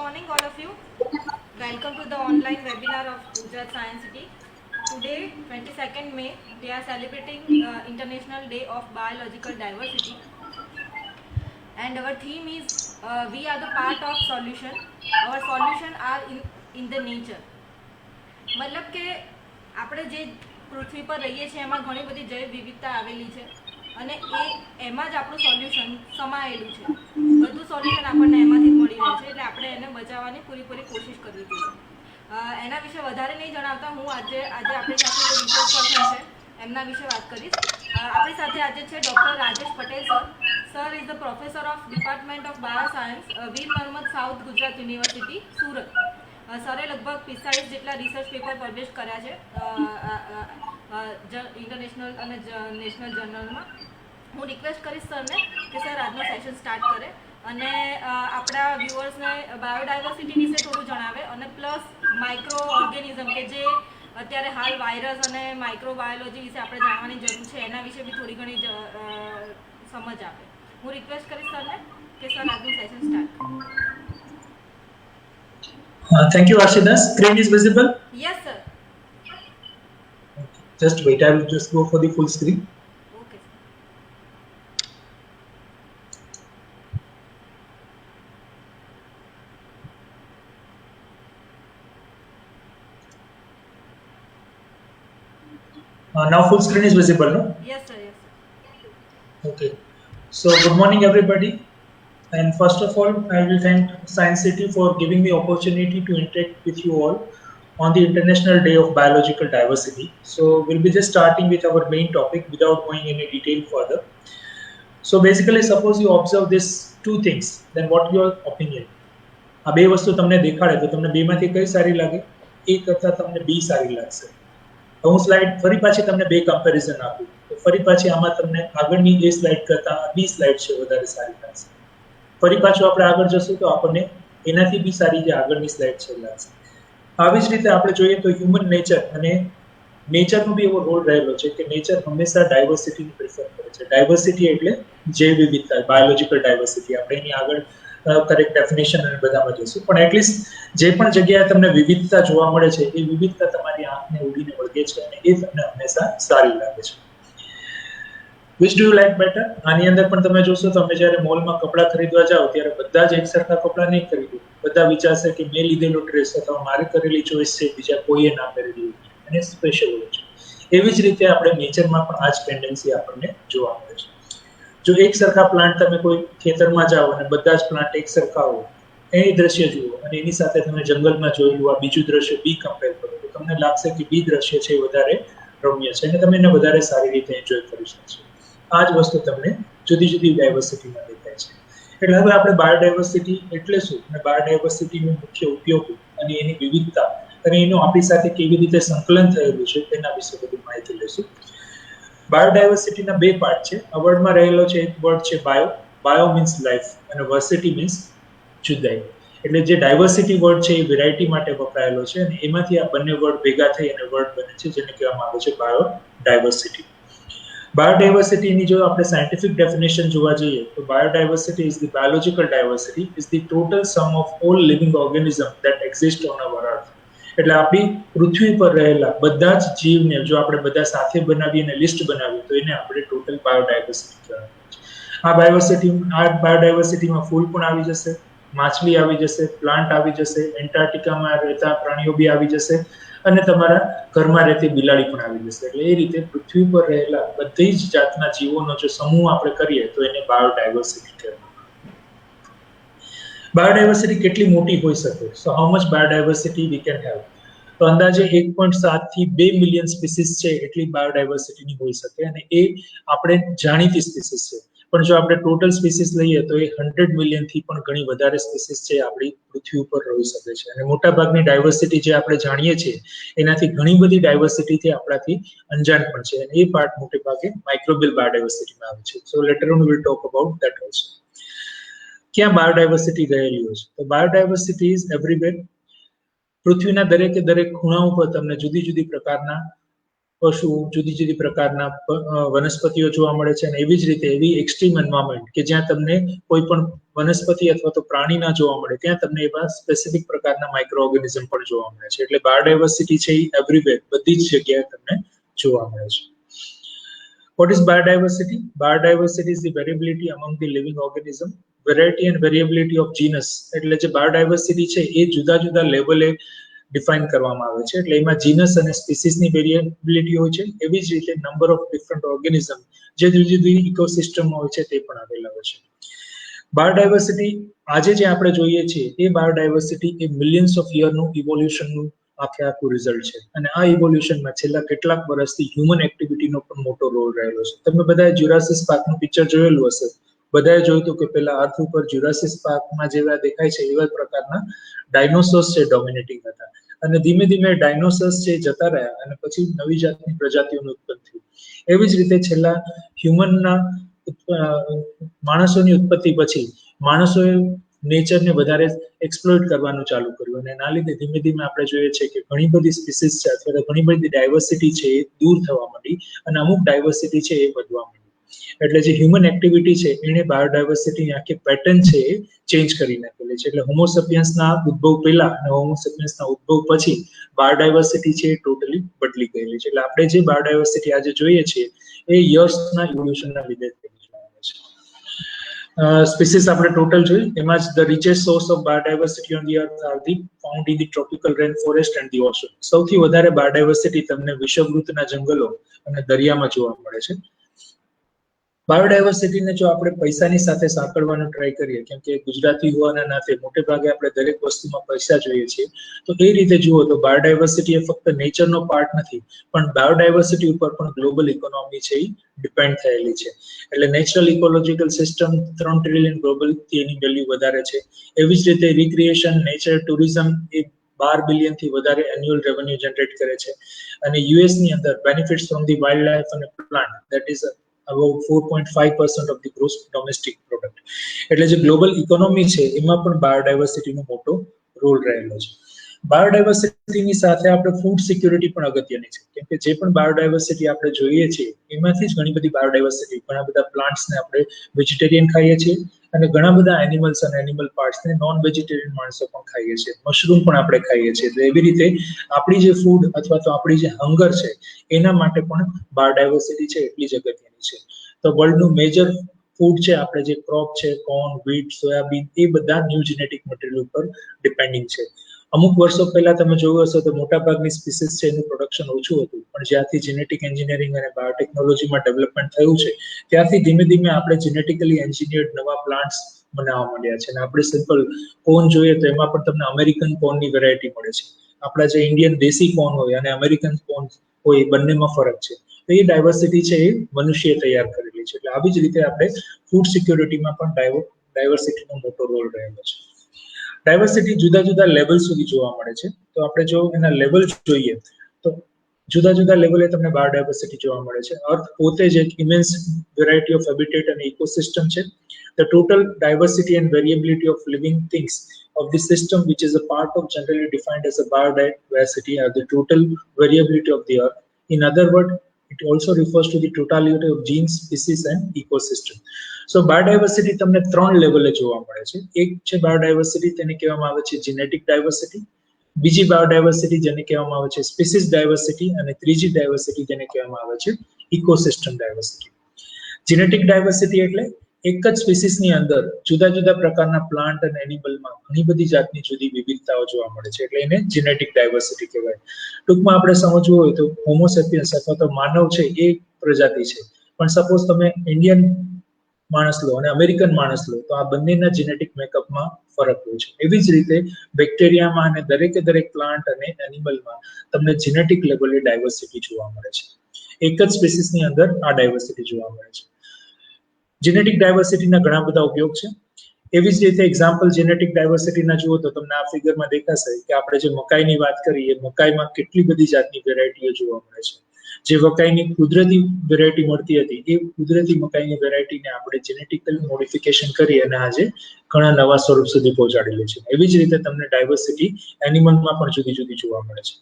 morning, all of you. Welcome to the online webinar of Gujarat Science City. Today, 22nd May, we are celebrating International Day of Biological Diversity. And our theme is we are the part of solution. Our solution are in the nature. મતલબ કે આપણે જે પૃથ્વી પર રહીએ છીએ એમાં ઘણી બધી જૈવ વિવિધતા આવેલી છે અને એમાં જ આપણું સોલ્યુશન સમાયેલું છે. બધું સોલ્યુશન આપણને એમાંથી જ મળી રહે છે, એટલે આપણે એને બચાવવાની પૂરી કોશિશ કરવી જોઈએ. એના વિશે વધારે નહીં જણાવતા હું આજે આપણી સાથે જે રિસર્ચ પર્સન છે એમના વિશે વાત કરીશ. આપણી સાથે આજે છે doctor Rajesh Patel sir. Sir is the professor of department of bioscience, Veer Narmad south Gujarat university, Surat. સરે લગભગ 45 જેટલા રિસર્ચ પેપર પબ્લિશ કર્યા છે ઇન્ટરનેશનલ અને નેશનલ જર્નલમાં. હું રિક્વેસ્ટ કરીશ સરને કે સર આજનો સેશન સ્ટાર્ટ કરે અને આપણા વ્યુઅર્સને બાયોડાયવર્સિટી વિશે થોડું જણાવે અને પ્લસ માઇક્રો ઓર્ગેનિઝમ કે જે અત્યારે હાલ વાયરસ અને માઇક્રોબાયોલોજી વિશે આપણે જાણવાની જરૂર છે એના વિશે બી થોડી ઘણી સમજ આપે. હું રિક્વેસ્ટ કરીશ સરને કે સર આજનું સેશન સ્ટાર્ટ કરે. Thank you, Arshida. Screen is visible? Yes, sir. Okay. Just wait, I will just go for the full screen. Okay. Now full screen is visible, no? Yes, sir. Yes, sir. Okay. So good morning, everybody. And first of all, I will thank Science City for giving me opportunity to interact with you all on the International Day of Biological Diversity. So we'll be just starting with our main topic without going any detail further. So basically, suppose you observe these two things, then what your opinion? આ બે વસ્તુ તમને દેખાડે તો તમને બેમાંથી કઈ સારી લાગે? એ કરતા તમને બી સારી લાગશે. હું સ્લાઇડ ફરી પાછી તમને બે કમ્પેરિઝન આપું તો ફરી પાછી આમાં તમને આગળની એ સ્લાઇડ કરતા બી સ્લાઇડ છે વધારે સારી લાગશે. ફરી પાછું આપણે આગળ જશું તો આપણને એનાથી બી સારી જે આગળની સ્લાઇડ છે લાગશે. આવી જ રીતે આપણે જોઈએ તો હ્યુમન નેચર અને નેચરનો બી એવો રોલ રહેલો છે કે નેચર હંમેશા ડાયવર્સિટીને પ્રિફર કરે છે. ડાયવર્સિટી એટલે જૈવ વિવિધતા, બાયોલોજીકલ ડાયવર્સિટી. આપણે એની આગળ કરેક્ટ ડેફિનેશન અને બધામાં જઈશું, પણ એટલીસ્ટ જે પણ જગ્યાએ તમને વિવિધતા જોવા મળે છે એ વિવિધતા તમારી આંખને ઉડીને વળગે છે અને એ તમને હંમેશા સારી લાગે છે. Which do you like better? આની અંદર પણ તમે જોશો તો તમે જ્યારે મોલમાં કપડાં ખરીદવા જાઓ ત્યારે બધા જ એક સરખા કપડાં નહીં ખરીદો. બધા વિચારશે કે મેં લીધેલો ડ્રેસ અથવા મારે કરેલી ચોઈસ છે બીજા કોઈએ ના કરેલી અને સ્પેશિયલ હોય છે. એવી જ રીતે આપણે નેચરમાં પણ આ જ ટેન્ડન્સી આપણને જોવા મળે છે. જો એક સરખા પ્લાન્ટ તમે કોઈ ખેતરમાં જાઓ અને બધા જ પ્લાન્ટ એક સરખા હોય એ દ્રશ્ય જુઓ અને એની સાથે તમે જંગલમાં જોયેલું આ બીજું દ્રશ્ય બી કમ્પેર કરો તો તમને લાગશે કે બી દ્રશ્ય છે એ વધારે રમ્ય છે અને તમે એને વધારે સારી રીતે એન્જોય કરી શકશો. આ જ વસ્તુ તમને જુદી જુદી ડાયવર્સિટીમાં દેખાય છે. એટલે હવે આપણે બાયોડાયવર્સિટી એટલે શું અને બાયોડાયવર્સિટીનો મુખ્ય ઉપયોગ અને એની વિવિધતા અને એનું આપણી સાથે કેવી રીતે સંકલન થયેલું છે તેના વિશે બધી માહિતી લઈશું. બાયોડાયવર્સિટીના બે પાર્ટ છે. આ વર્ડમાં રહેલો છે એક વર્ડ છે બાયો. બાયો મીન્સ લાઈફ અને વર્સિટી મીન્સ જુદાઈ. એટલે જે ડાયવર્સિટી વર્ડ છે એ વેરાયટી માટે વપરાયેલો છે અને એમાંથી આ બંને વર્ડ ભેગા થઈ અને વર્ડ બને છે જેને કહેવામાં આવે છે બાયોડાયવર્સિટી. બાયોડાયવર્સિટીની જો આપણે સાયન્ટિફિક ડેફિનેશન જોવા જઈએ તો biodiversity is the biological diversity is the total sum of all living organism that exist on our earth. એટલે આપણી પૃથ્વી પર રહેલા બધા જ જીવને જો આપણે બધા સાથે બનાવીએ અને લિસ્ટ બનાવીએ તો એને આપણે ટોટલ બાયોડાયવર્સિટી કહેવાય છે. આ બાયોડાયવર્સિટીમાં ફૂલ પણ આવી જશે, માછલી આવી જશે, પ્લાન્ટ આવી જશે, એન્ટાર્કટિકામાં રહેતા પ્રાણીઓ બી આવી જશે અને તમારા ઘરમાં રહેતી બિલાડી પણ આવી જશે. એટલે એ રીતે પૃથ્વી પર રહેલા બધી જ જાતના જીવોનો જો સમૂહ આપણે કરીએ તો એને બાયોડાયવર્સિટી કહેવાય. બાયોડાયવર્સિટી કેટલી મોટી હોઈ શકે? So how much biodiversity we can have? તો અંદાજે 1.7 થી 2 મિલિયન સ્પીસીસ છે એટલી બાયોડાયવર્સિટીની હોઈ શકે અને એ આપણે જાણીતી સ્પીસીસ છે. પણ જો આપણે ટોટલ સ્પીસીસ લઈએ તો એ 100 મિલિયન થી પણ ઘણી વધારે સ્પીસીસ છે આપણી પૃથ્વી ઉપર રહી શકે છે. અને મોટાભાગની ડાયવર્સિટી જે આપણે જાણીએ છીએ એનાથી ઘણી બધી ડાયવર્સિટીથી આપણાથી અંજાણ પણ છે અને એ પાર્ટ મોટે ભાગે માઇક્રોબિયલ બાયોડાયવર્સિટીમાં આવે છે. So later on will talk about that also. ક્યાં બાયોડાયવર્સિટી રહેલી હોય છે? તો બાયોડાયવર્સિટી ઇઝ એવરીવેર. પૃથ્વીના દરેકે દરેક ખૂણા ઉપર તમને જુદી જુદી પ્રકારના પશુ, જુદી જુદી પ્રકારના વનસ્પતિઓ જોવા મળે છે. અને એવી જ રીતે એવી એક્સ્ટ્રીમ એન્વાયરમેન્ટ કે જ્યાં તમને કોઈ પણ વનસ્પતિ અથવા તો પ્રાણી ના જોવા મળે, ત્યાં તમને એવા સ્પેસિફિક પ્રકારના માઇક્રો ઓર્ગેનિઝમ પણ જોવા મળે છે. એટલે બાયોડાયવર્સિટી છે એ એવરીવેર, બધી જ જગ્યાએ તમને જોવા મળે છે. What is biodiversity? Biodiversity is the variability among the living organism. Variety and variability of genus, એટલે જે બાયોડાયવર્સિટી છે એ જુદા જુદા લેવલે ડિફાઇન કરવામાં આવે છે. એટલે એમાં જીનસ અને સ્પીસીસની વેરિએબિલિટી હોય છે. એવી જ રીતે નંબર ઓફ ડિફરન્ટ ઓર્ગેનિઝમ જે જુદી જુદી ઇકોસિસ્ટમમાં હોય છે તે પણ આવેલા હોય છે. બાયોડાયવર્સિટી આજે જે આપણે જોઈએ છીએ એ બાયોડાયવર્સિટી એ મિલિયન્સ ઓફ યરનું ઇવોલ્યુશનનું આખું રિઝલ્ટ છે. અને આ ઇવોલ્યુશનમાં છેલ્લા કેટલાક વર્ષથી હ્યુમન એક્ટિવિટીનો પણ મોટો રોલ રહેલો છે. તમે બધાએ જ્યુરાસિસ પાર્કનું પિક્ચર જોયેલું હશે. બધાએ જોયું હતું કે પેલા અર્થ ઉપર જ્યુરાસિસ પાર્કમાં જેવા દેખાય છે એવા પ્રકારના ડાયનોસોર્સ છે ડોમિનેટિંગ હતા. અને ધીમે ધીમે ડાયનોસોર્સ છે જતા રહ્યા અને પછી નવી જાતની પ્રજાતિઓનું ઉત્પન્ન થયું. એવી જ રીતે છેલ્લા હ્યુમનના માણસોની ઉત્પત્તિ પછી માણસોએ નેચરને વધારે એક્સપ્લોઇટ કરવાનું ચાલુ કર્યું. અને એના લીધે ધીમે ધીમે આપણે જોઈએ છીએ કે ઘણી બધી સ્પીસીસ છે અથવા ઘણી બધી ડાયવર્સિટી છે એ દૂર થવા માંડી અને અમુક ડાયવર્સિટી છે એ વધવા માંડી. એટલે જે હ્યુમન એક્ટિવિટી છે એને બાયોડાયવર્સિટીની આખી પેટર્ન છે એ ચેન્જ કરી નાખેલી છે. એટલે હોમોસેપિયન્સના ઉદ્ભવ પહેલા અને હોમોસેપિયન્સના ઉદ્ભવ પછી બાયોડાયવર્સિટી છે એ ટોટલી બદલી ગયેલી છે. એટલે આપણે જે બાયોડાયવર્સિટી આજે જોઈએ છીએ એ યર્સના ઇવોલ્યુશનના લીધે થઈ છે. સ્પીસીસ આપણે ટોટલ જોઈ, એમાં જ the richest source of biodiversity on the earth are the found in the tropical rain forest and the ocean. સૌથી વધારે બાયોડાયવર્સિટી તમને વિષુવવૃત્તના જંગલો અને દરિયામાં જોવા મળે છે. બાયોડાયવર્સિટીને જો આપણે પૈસાની સાથે સાંકળવાનો ટ્રાય કરીએ, કેમ કે ગુજરાતી હોવાના નાતે મોટે ભાગે આપણે દરેક વસ્તુમાં પૈસા જોઈએ છીએ, તો એ રીતે જુઓ તો બાયોડાયવર્સિટી એ ફક્ત નેચરનો પાર્ટ નથી, પણ બાયોડાયવર્સિટી ઉપર પણ ગ્લોબલ ઇકોનોમી છે એ ડિપેન્ડ થયેલી છે. એટલે નેચરલ ઇકોલોજીકલ સિસ્ટમ 3 ટ્રિલિયન ગ્લોબલથી એની વેલ્યુ વધારે છે. એવી જ રીતે રિક્રિએશન, નેચર, ટુરિઝમ એ 12 બિલિયનથી વધારે એન્યુઅલ રેવન્યુ જનરેટ કરે છે. અને યુએસની અંદર benefits from the wild life અને plant that is about 4.5% of the gross domestic product. એટલે જે ગ્લોબલ ઇકોનોમી છે એમાં પણ બાયોડાયવર્સિટીનો મોટો રોલ રહેલો છે. બાયોડાયવર્સિટીની સાથે આપણે ફૂડ સિક્યુરિટી પણ અગત્યની છે, કેમ કે જે પણ બાયોડાયવર્સિટી આપણે જોઈએ છીએ એમાંથી જ ઘણી બધી બાયોડાયવર્સિટી, ઘણા બધા પ્લાન્ટ્સને આપણે વેજીટેરિયન ખાઈએ છીએ અને ઘણા બધા એનિમલ્સ અને એનિમલ પાર્ટ્સને નોન વેજીટેરિયન માણસો પણ ખાઈએ છીએ, મશરૂમ પણ આપણે ખાઈએ છીએ. તો એવી રીતે આપણી જે ફૂડ અથવા તો આપણી જે હંગર છે એના માટે પણ બાયોડાયવર્સિટી છે એટલી જ અગત્યની છે. તો વર્લ્ડનું મેજર ફૂડ છે આપણે જે ક્રોપ છે, કોર્ન, વ્હીટ, સોયાબીન, એ બધા ન્યૂ જેનેટિક મટીરિયલ ઉપર ડિપેન્ડિંગ છે. અમુક વર્ષો પહેલા તમે જોયું હશે તો મોટાભાગની સ્પીસીસ છે એનું પ્રોડક્શન ઓછું હતું, પણ જ્યારથી જેનેટિક એન્જિનિયરિંગ અને બાયોટેકનોલોજીમાં ડેવલપમેન્ટ થયું છે ત્યારથી ધીમે ધીમે આપણે જેનેટિકલી એન્જિનિયર્ડ નવા પ્લાન્ટ્સ બનાવવા માંડ્યા છે. અને આપણે સિમ્પલ કોર્ન જોઈએ તો એમાં પણ તમને અમેરિકન કોર્નની વેરાયટી મળે છે. આપણા જે ઇન્ડિયન દેશી કોર્ન હોય અને અમેરિકન કોર્ન હોય એ બંનેમાં ફરક છે. તો એ ડાયવર્સિટી છે એ મનુષ્યએ તૈયાર કરેલી છે. એટલે આવી જ રીતે આપણે ફૂડ સિક્યોરિટીમાં પણ ડાયવર્સિટીનો મોટો રોલ રહેલો છે. ડાયવર્સિટી જુદા જુદા લેવલ સુધી જોવા મળે છે. તો આપણે જો એના લેવલ જોઈએ તો જુદા જુદા લેવલે તમને બાયોડાયવર્સિટી જોવા મળે છે. અર્થ પોતે જ એક ઇમેન્સ વેરાયટી ઓફ હેબિટેટ અને ઇકોસિસ્ટમ છે. The total diversity and variability of living things of the system, which is a part of generally defined as a biodiversity, are the total variability of the earth. In other words, it also refers to the totality of genes, species and ecosystem. So biodiversity તમને 3 લેવલે જોવા મળે છે. એક છે biodiversity, તેને કહેવામાં આવે છે જેનેટિક ડાયવર્સિટી. બીજી બાયોડાયવર્સિટી જેને કહેવામાં આવે છે સ્પીસીસ ડાયવર્સિટી. અને ત્રીજી ડાયવર્સિટી જેને કહેવામાં આવે છે ઇકોસિસ્ટમ ડાયવર્સિટી. જેનેટિક ડાયવર્સિટી એટલે એક જ સ્પીસીસની અંદર જુદા જુદા પ્રકારના પ્લાન્ટ અને એનિમલમાં ઘણી બધી જાતની જુદી વિવિધતાઓ જોવા મળે છે, એટલે એને જેનેટિક ડાયવર્સિટી કહેવાય. ટૂંકમાં આપણે સમજવું હોય તો હોમોસેપિયન્સ અથવા તો માનવ છે એ પ્રજાતિ છે, પણ સપોઝ તમે ઇન્ડિયન માણસ લો અને અમેરિકન માણસ લો તો આ બંનેના જેનેટિક મેકઅપમાં ફરક હોય છે. એવી જ રીતે બેક્ટેરિયામાં અને દરેકે દરેક પ્લાન્ટ અને એનિમલમાં તમને જેનેટિક લેવલે ડાયવર્સિટી જોવા મળે છે. એક જ સ્પીસીસની અંદર આ ડાયવર્સિટી જોવા મળે છે. જેનેટિક ડાયવર્સિટીના ઘણા બધા ઉપયોગ છે. એવી જ રીતે એક્ઝામ્પલ જેનેટિક ડાયવર્સિટીના જુઓ તો તમને આ ફિગરમાં દેખાશે કે આપણે જે મકાઈની વાત કરીએ, મકાઈમાં કેટલી બધી જાતની વેરાયટીઓ જોવા મળે છે. જે મકાઈની કુદરતી વેરાયટી મળતી હતી એ કુદરતી મકાઈની વેરાયટીને આપણે જેનેટિકલ મોડિફિકેશન કરી અને આજે ઘણા નવા સ્વરૂપ સુધી પહોંચાડેલી છે. એવી જ રીતે તમને ડાયવર્સિટી એનિમલમાં પણ જુદી જુદી જોવા મળે છે.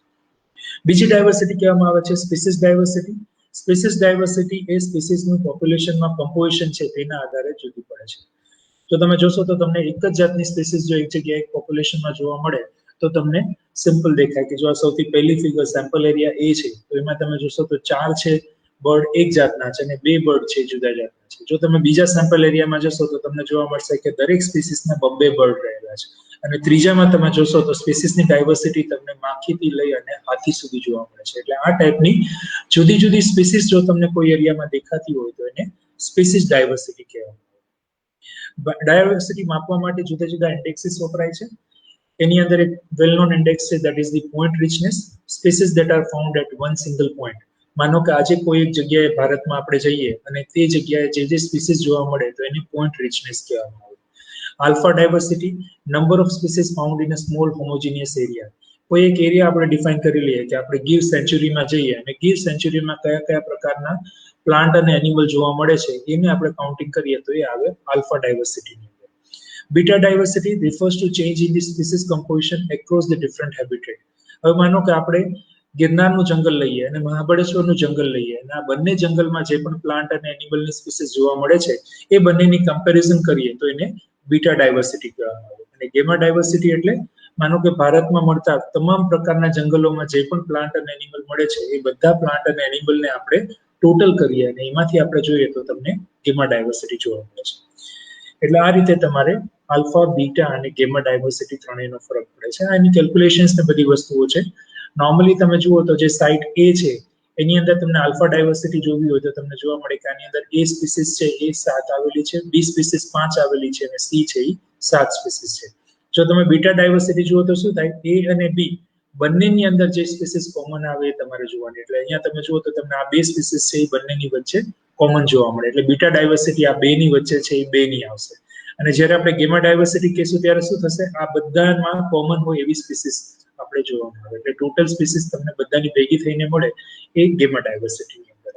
બીજી ડાયવર્સિટી કહેવામાં આવે છે સ્પીસીસ ડાયવર્સિટી. સ્પીસીસ ડાયવર્સિટી એ સ્પીસીસનું પોપ્યુલેશનમાં કમ્પોઝિશન છે તેના આધારે જુદી પડે છે. તો તમે જોશો તો તમને એક જ જાતની સ્પીસીસ જો એક જગ્યાએ પોપ્યુલેશનમાં જોવા મળે તો તમને સિમ્પલ દેખાય કે જો આ સૌથી પહેલી ફિગર સેમ્પલ એરિયા એ છે તો એમાં તમે જોશો તો 4 છે બર્ડ એક જાતના છે અને 2 બર્ડ છે જુદા જાતના છે. જો તમે બીજા સેમ્પલ એરિયામાં જશો તો તમને જોવા મળશે કે દરેક સ્પીસીસના 2 બર્ડ રહેલા છે. અને ત્રીજામાં તમે જોશો તો સ્પીસીસની ડાયવર્સિટી તમને માખીથી લઈ અને હાથી સુધી જોવા મળે છે. એટલે આ ટાઈપની જુદી જુદી સ્પીસીસ જો તમને કોઈ એરિયામાં દેખાતી હોય તો એને સ્પીસીસ ડાયવર્સિટી કહેવાય. ડાયવર્સિટી માપવા માટે જુદા જુદા ઇન્ડેક્સીસ વપરાય છે. એની અંદર એક વેલ નોન ઇન્ડેક્સ છે that is the point richness species that are found at one single point. માનો કે આજે કોઈ એક જગ્યાએ ભારતમાં આપણે જઈએ અને તે જગ્યાએ જે સ્પીસીસ જોવા મળે તો એને પોઈન્ટ રિચનેસ કહેવામાં આવે. Alpha diversity number of species found in a small homogeneous area. કોઈ એક એરિયા આપણે ડિફાઇન કરી લઈએ કે આપણે ગીર સેન્ચુરીમાં જઈએ અને ગીર સેન્ચુરીમાં કયા કયા પ્રકારના પ્લાન્ટ અને એનિમલ જોવા મળે છે એને આપણે કાઉન્ટિંગ કરીએ તો એ આવે આલ્ફા ડાયવર્સિટીની અંદર. Beta diversity refers to change in the species composition across the different habitat. હવે માનો કે આપણે ગિરનારનું જંગલ લઈએ અને મહાબળેશ્વરનું જંગલ લઈએ અને આ બંને જંગલમાં જે પણ પ્લાન્ટ અને એનિમલની સ્પીસીસ જોવા મળે છે એ બંનેની કમ્પેરિઝન કરીએ તો એને બીટા ડાયવર્સિટી કહેવામાં આવે. અને ગેમા ડાયવર્સિટી એટલે માનો કે ભારતમાં મળતા તમામ પ્રકારના જંગલોમાં જે પણ પ્લાન્ટ અને એનિમલ મળે છે એ બધા પ્લાન્ટ અને એનિમલને આપણે ટોટલ કરીએ અને એમાંથી આપણે જોઈએ તો તમને ગેમા ડાયવર્સિટી જોવા મળે છે. એટલે આ રીતે તમારે આલ્ફા, બીટા અને ગેમા ડાયવર્સિટી ત્રણેયનો ફરક પડે છે. આની કેલ્ક્યુલેશન્સ ને બધી વસ્તુઓ છે. નોર્મલી તમે જુઓ તો જે સાઇટ એ છે એની અંદર તમને આલ્ફા ડાયવર્સિટી જોવી હોય તો તમને જોવા મળે કે આની અંદર એ સ્પીસીસ છે એ 7 આવેલી છે, બી સ્પીસીસ 5 આવેલી છે અને સી છે એ 7 સ્પીસીસ છે. જો તમે બીટા ડાયવર્સિટી જુઓ તો શું થાય, એ અને બી બંનેની અંદર જે સ્પીસીસ કોમન આવે એ તમારે જોવાની. એટલે અહીંયા તમે જુઓ તો તમને આ 2 સ્પીસીસ છે એ બંનેની વચ્ચે કોમન જોવા મળે. એટલે બીટા ડાયવર્સિટી આ બેની વચ્ચે છે એ બેની આવશે. અને જ્યારે આપણે ગેમા ડાયવર્સિટી કહીશું ત્યારે શું થશે, આ બધામાં કોમન હોય એવી સ્પીસીસ આપણે જોવા મળે. એટલે ટોટલ સ્પીસીસ તમને બધાની ભેગી થઈને મળે એ ગેમા ડાયવર્સિટીની અંદર.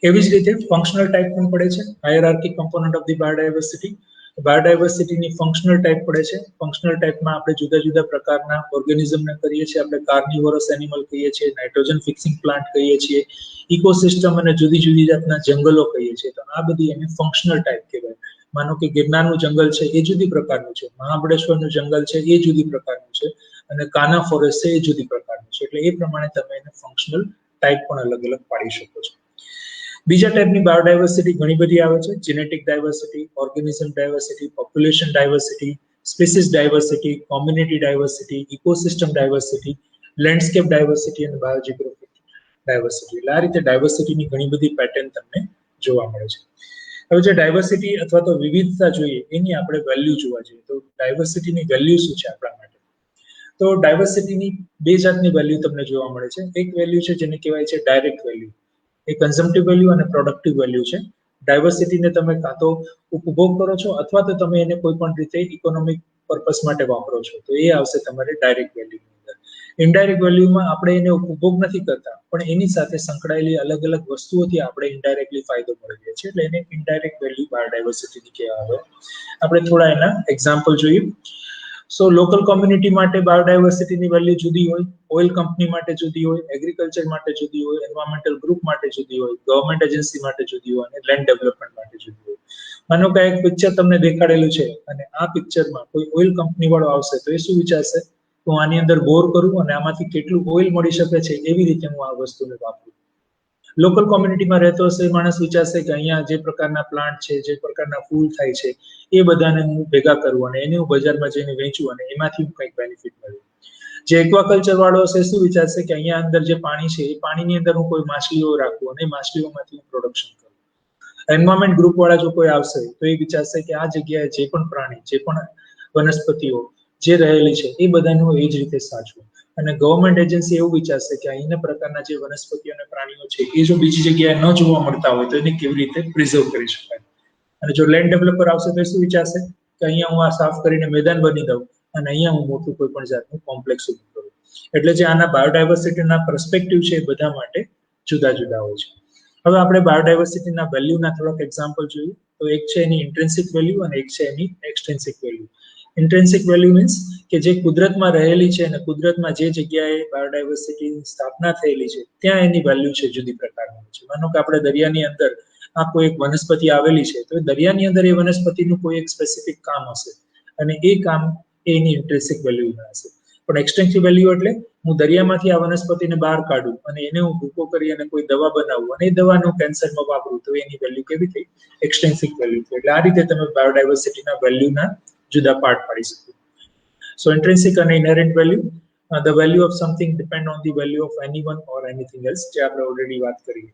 એવી જ રીતે ફંક્શનલ ટાઈપ પણ પડે છે, hierarchy component of the biodiversity. બાયોડાયવર્સિટીની ફંક્શનલ ટાઈપ પડે છે. ફંક્શનલ ટાઈપમાં આપણે જુદા જુદા પ્રકારના ઓર્ગેનિઝમને કરીએ છીએ. આપણે કાર્નિવોરસ એનિમલ કહીએ છીએ, નાઇટ્રોજન ફિક્સિંગ પ્લાન્ટ કહીએ છીએ, ઇકોસિસ્ટમ અને જુદી જુદી જાતના જંગલો કહીએ છીએ. તો આ બધી એને ફંક્શનલ ટાઈપ કહેવાય. માનો કે ગિરનારનું જંગલ છે એ જુદી પ્રકારનું છે, મહાબળેશ્વરનું જંગલ છે એ જુદી પ્રકારનું છે અને કાના ફોરેસ્ટ છે એ જુદી પ્રકારનું છે. એટલે એ પ્રમાણે તમે એને ફંક્શનલ ટાઈપ પણ અલગ અલગ પાડી શકો છો. બીજા ટાઈપની બાયોડાયવર્સિટી ઘણી બધી આવે છે. Genetic diversity, organism diversity, population diversity, species diversity, community diversity, ecosystem diversity, landscape diversity અને બાયોજિયોગ્રાફિક ડાયવર્સિટી. એટલે આ રીતે ડાયવર્સિટીની ઘણી બધી પેટર્ન તમને જોવા મળે છે. હવે જે ડાયવર્સિટી અથવા તો વિવિધતા જોઈએ એની આપણે વેલ્યુ જોવા જઈએ તો ડાયવર્સિટીની વેલ્યુ શું છે આપણા માટે? તો ડાયવર્સિટીની 2 જાતની વેલ્યુ તમને જોવા મળે છે. એક વેલ્યુ છે જેને કહેવાય છે ડાયરેક્ટ વેલ્યુ. એ કન્ઝમ્પટિવ વેલ્યુ અને પ્રોડક્ટિવ વેલ્યુ છે. ડાયવર્સિટીને તમે કાં તો ઉપભોગ કરો છો અથવા તો તમે એને કોઈ પણ રીતે ઇકોનોમિક પર્પસ માટે વાપરો છો, તો એ આવશે તમારે ડાયરેક્ટ વેલ્યુની અંદર. ઇનડાયરેક્ટ વેલ્યુમાં આપણે એને ઉપભોગ નથી કરતા પણ એની સાથે સંકળાયેલી અલગ અલગ વસ્તુઓથી આપણે ઇનડાયરેક્ટલી ફાયદો મેળવીએ છીએ. એટલે એને ઇનડાયરેક્ટ વેલ્યુ બાયોડાયવર્સિટીની કહેવાય. આપણે થોડા એના એક્ઝામ્પલ જોઈએ. સો લોકલ કોમ્યુનિટી માટે બાયોડાયવર્સિટીની વેલ્યુ જુદી હોય, ઓઇલ કંપની માટે જુદી હોય, એગ્રીકલ્ચર માટે જુદી હોય, એન્વાયરમેન્ટલ ગ્રુપ માટે જુદી હોય, ગવર્મેન્ટ એજન્સી માટે જુદી હોય અને લેન્ડ ડેવલપમેન્ટ માટે જુદી હોય. માનો કે એક પિક્ચર તમને દેખાડેલું છે અને આ પિક્ચરમાં કોઈ ઓઇલ કંપની વાળો આવશે તો એ શું વિચારશે, હું આની અંદર બોર કરું અને આમાંથી કેટલું ઓઇલ મળી શકે છે એવી રીતે હું આ વસ્તુને વાપરું. લોકલ કોમ્યુનિટીમાં રહેતો હશે એ માણસ વિચારશે કે અહીંયા જે પ્રકારના પ્લાન્ટ છે, જે પ્રકારના ફૂલ થાય છે એ બધાને હું ભેગા કરું અને એને હું બજારમાં જઈને વેચું અને એમાંથી હું કંઈક બેનિફિટ મળું. જે એક્વાકલ્ચર વાળો હશે શું વિચારશે કે અહીંયા અંદર જે પાણી છે એ પાણીની અંદર હું કોઈ માછલીઓ રાખું અને માછલીઓમાંથી હું પ્રોડક્શન કરું. એન્વાયરમેન્ટ ગ્રુપ વાળા જો કોઈ આવશે તો એ વિચારશે કે આ જગ્યાએ જે પણ પ્રાણી, જે પણ વનસ્પતિઓ જે રહેલી છે એ બધાનું એ જ રીતે સાચવું. અને ગવર્મેન્ટ એજન્સી એવું વિચારશે કે અહીંના પ્રકારના જે વનસ્પતિઓ અને પ્રાણીઓ છે એ જો બીજી જગ્યાએ ન જોવા મળતા હોય તો એને કેવી રીતે પ્રિઝર્વ કરી શકાય. અને જો લેન્ડ ડેવલપર આવશે તો શું વિચારશે કે અહીંયા હું આ સાફ કરીને મેદાન બની દઉં અને અહીંયા હું મોટું કોઈ પણ જાતનું કોમ્પ્લેક્સ ઊભું કરું. એટલે જે આના બાયોડાયવર્સિટીના પર્સપેક્ટિવ છે એ બધા માટે જુદા જુદા હોય છે. હવે આપણે બાયોડાયવર્સિટીના વેલ્યુના થોડાક એક્ઝામ્પલ જોઈએ તો એક છે એની ઇન્ટ્રિન્સિક વેલ્યુ અને એક છે એની એક્સટ્રિન્સિક વેલ્યુ. ઇન્ટ્રિન્સિક વેલ્યુ મીન્સ કે જે કુદરતમાં રહેલી છે અને કુદરતમાં જે જગ્યાએ બાયોડાયવર્સિટીની સ્થાપના થયેલી છે ત્યાં એની વેલ્યુ છે જુદી પ્રકારની છે. માનો કે આપણે દરિયાની અંદર આ કોઈ એક વનસ્પતિ આવેલી છે તો દરિયાની અંદર એ વનસ્પતિનું કોઈ એક સ્પેસિફિક કામ હશે અને એ કામ એની ઇન્ટ્રિન્સિક વેલ્યુ હશે. પણ એક્સટેન્સિવ વેલ્યુ એટલે હું દરિયામાંથી આ વનસ્પતિને બહાર કાઢું અને એને હું ભૂકો કરી અને કોઈ દવા બનાવું અને એ દવાનું કેન્સરમાં વાપરું તો એની વેલ્યુ કેવી થઈ? એક્સટેન્સિવ વેલ્યુ થઈ. એટલે આ રીતે તમે બાયોડાયવર્સિટીના વેલ્યુના જુદા પાર્ટ પાડી શકો. સો ઇન્ટ્રિન્સિક અને ઇનહેરન્ટ value, the value of something depend on the value of anyone or anything else, જે આપણે ઓલરેડી વાત કરી.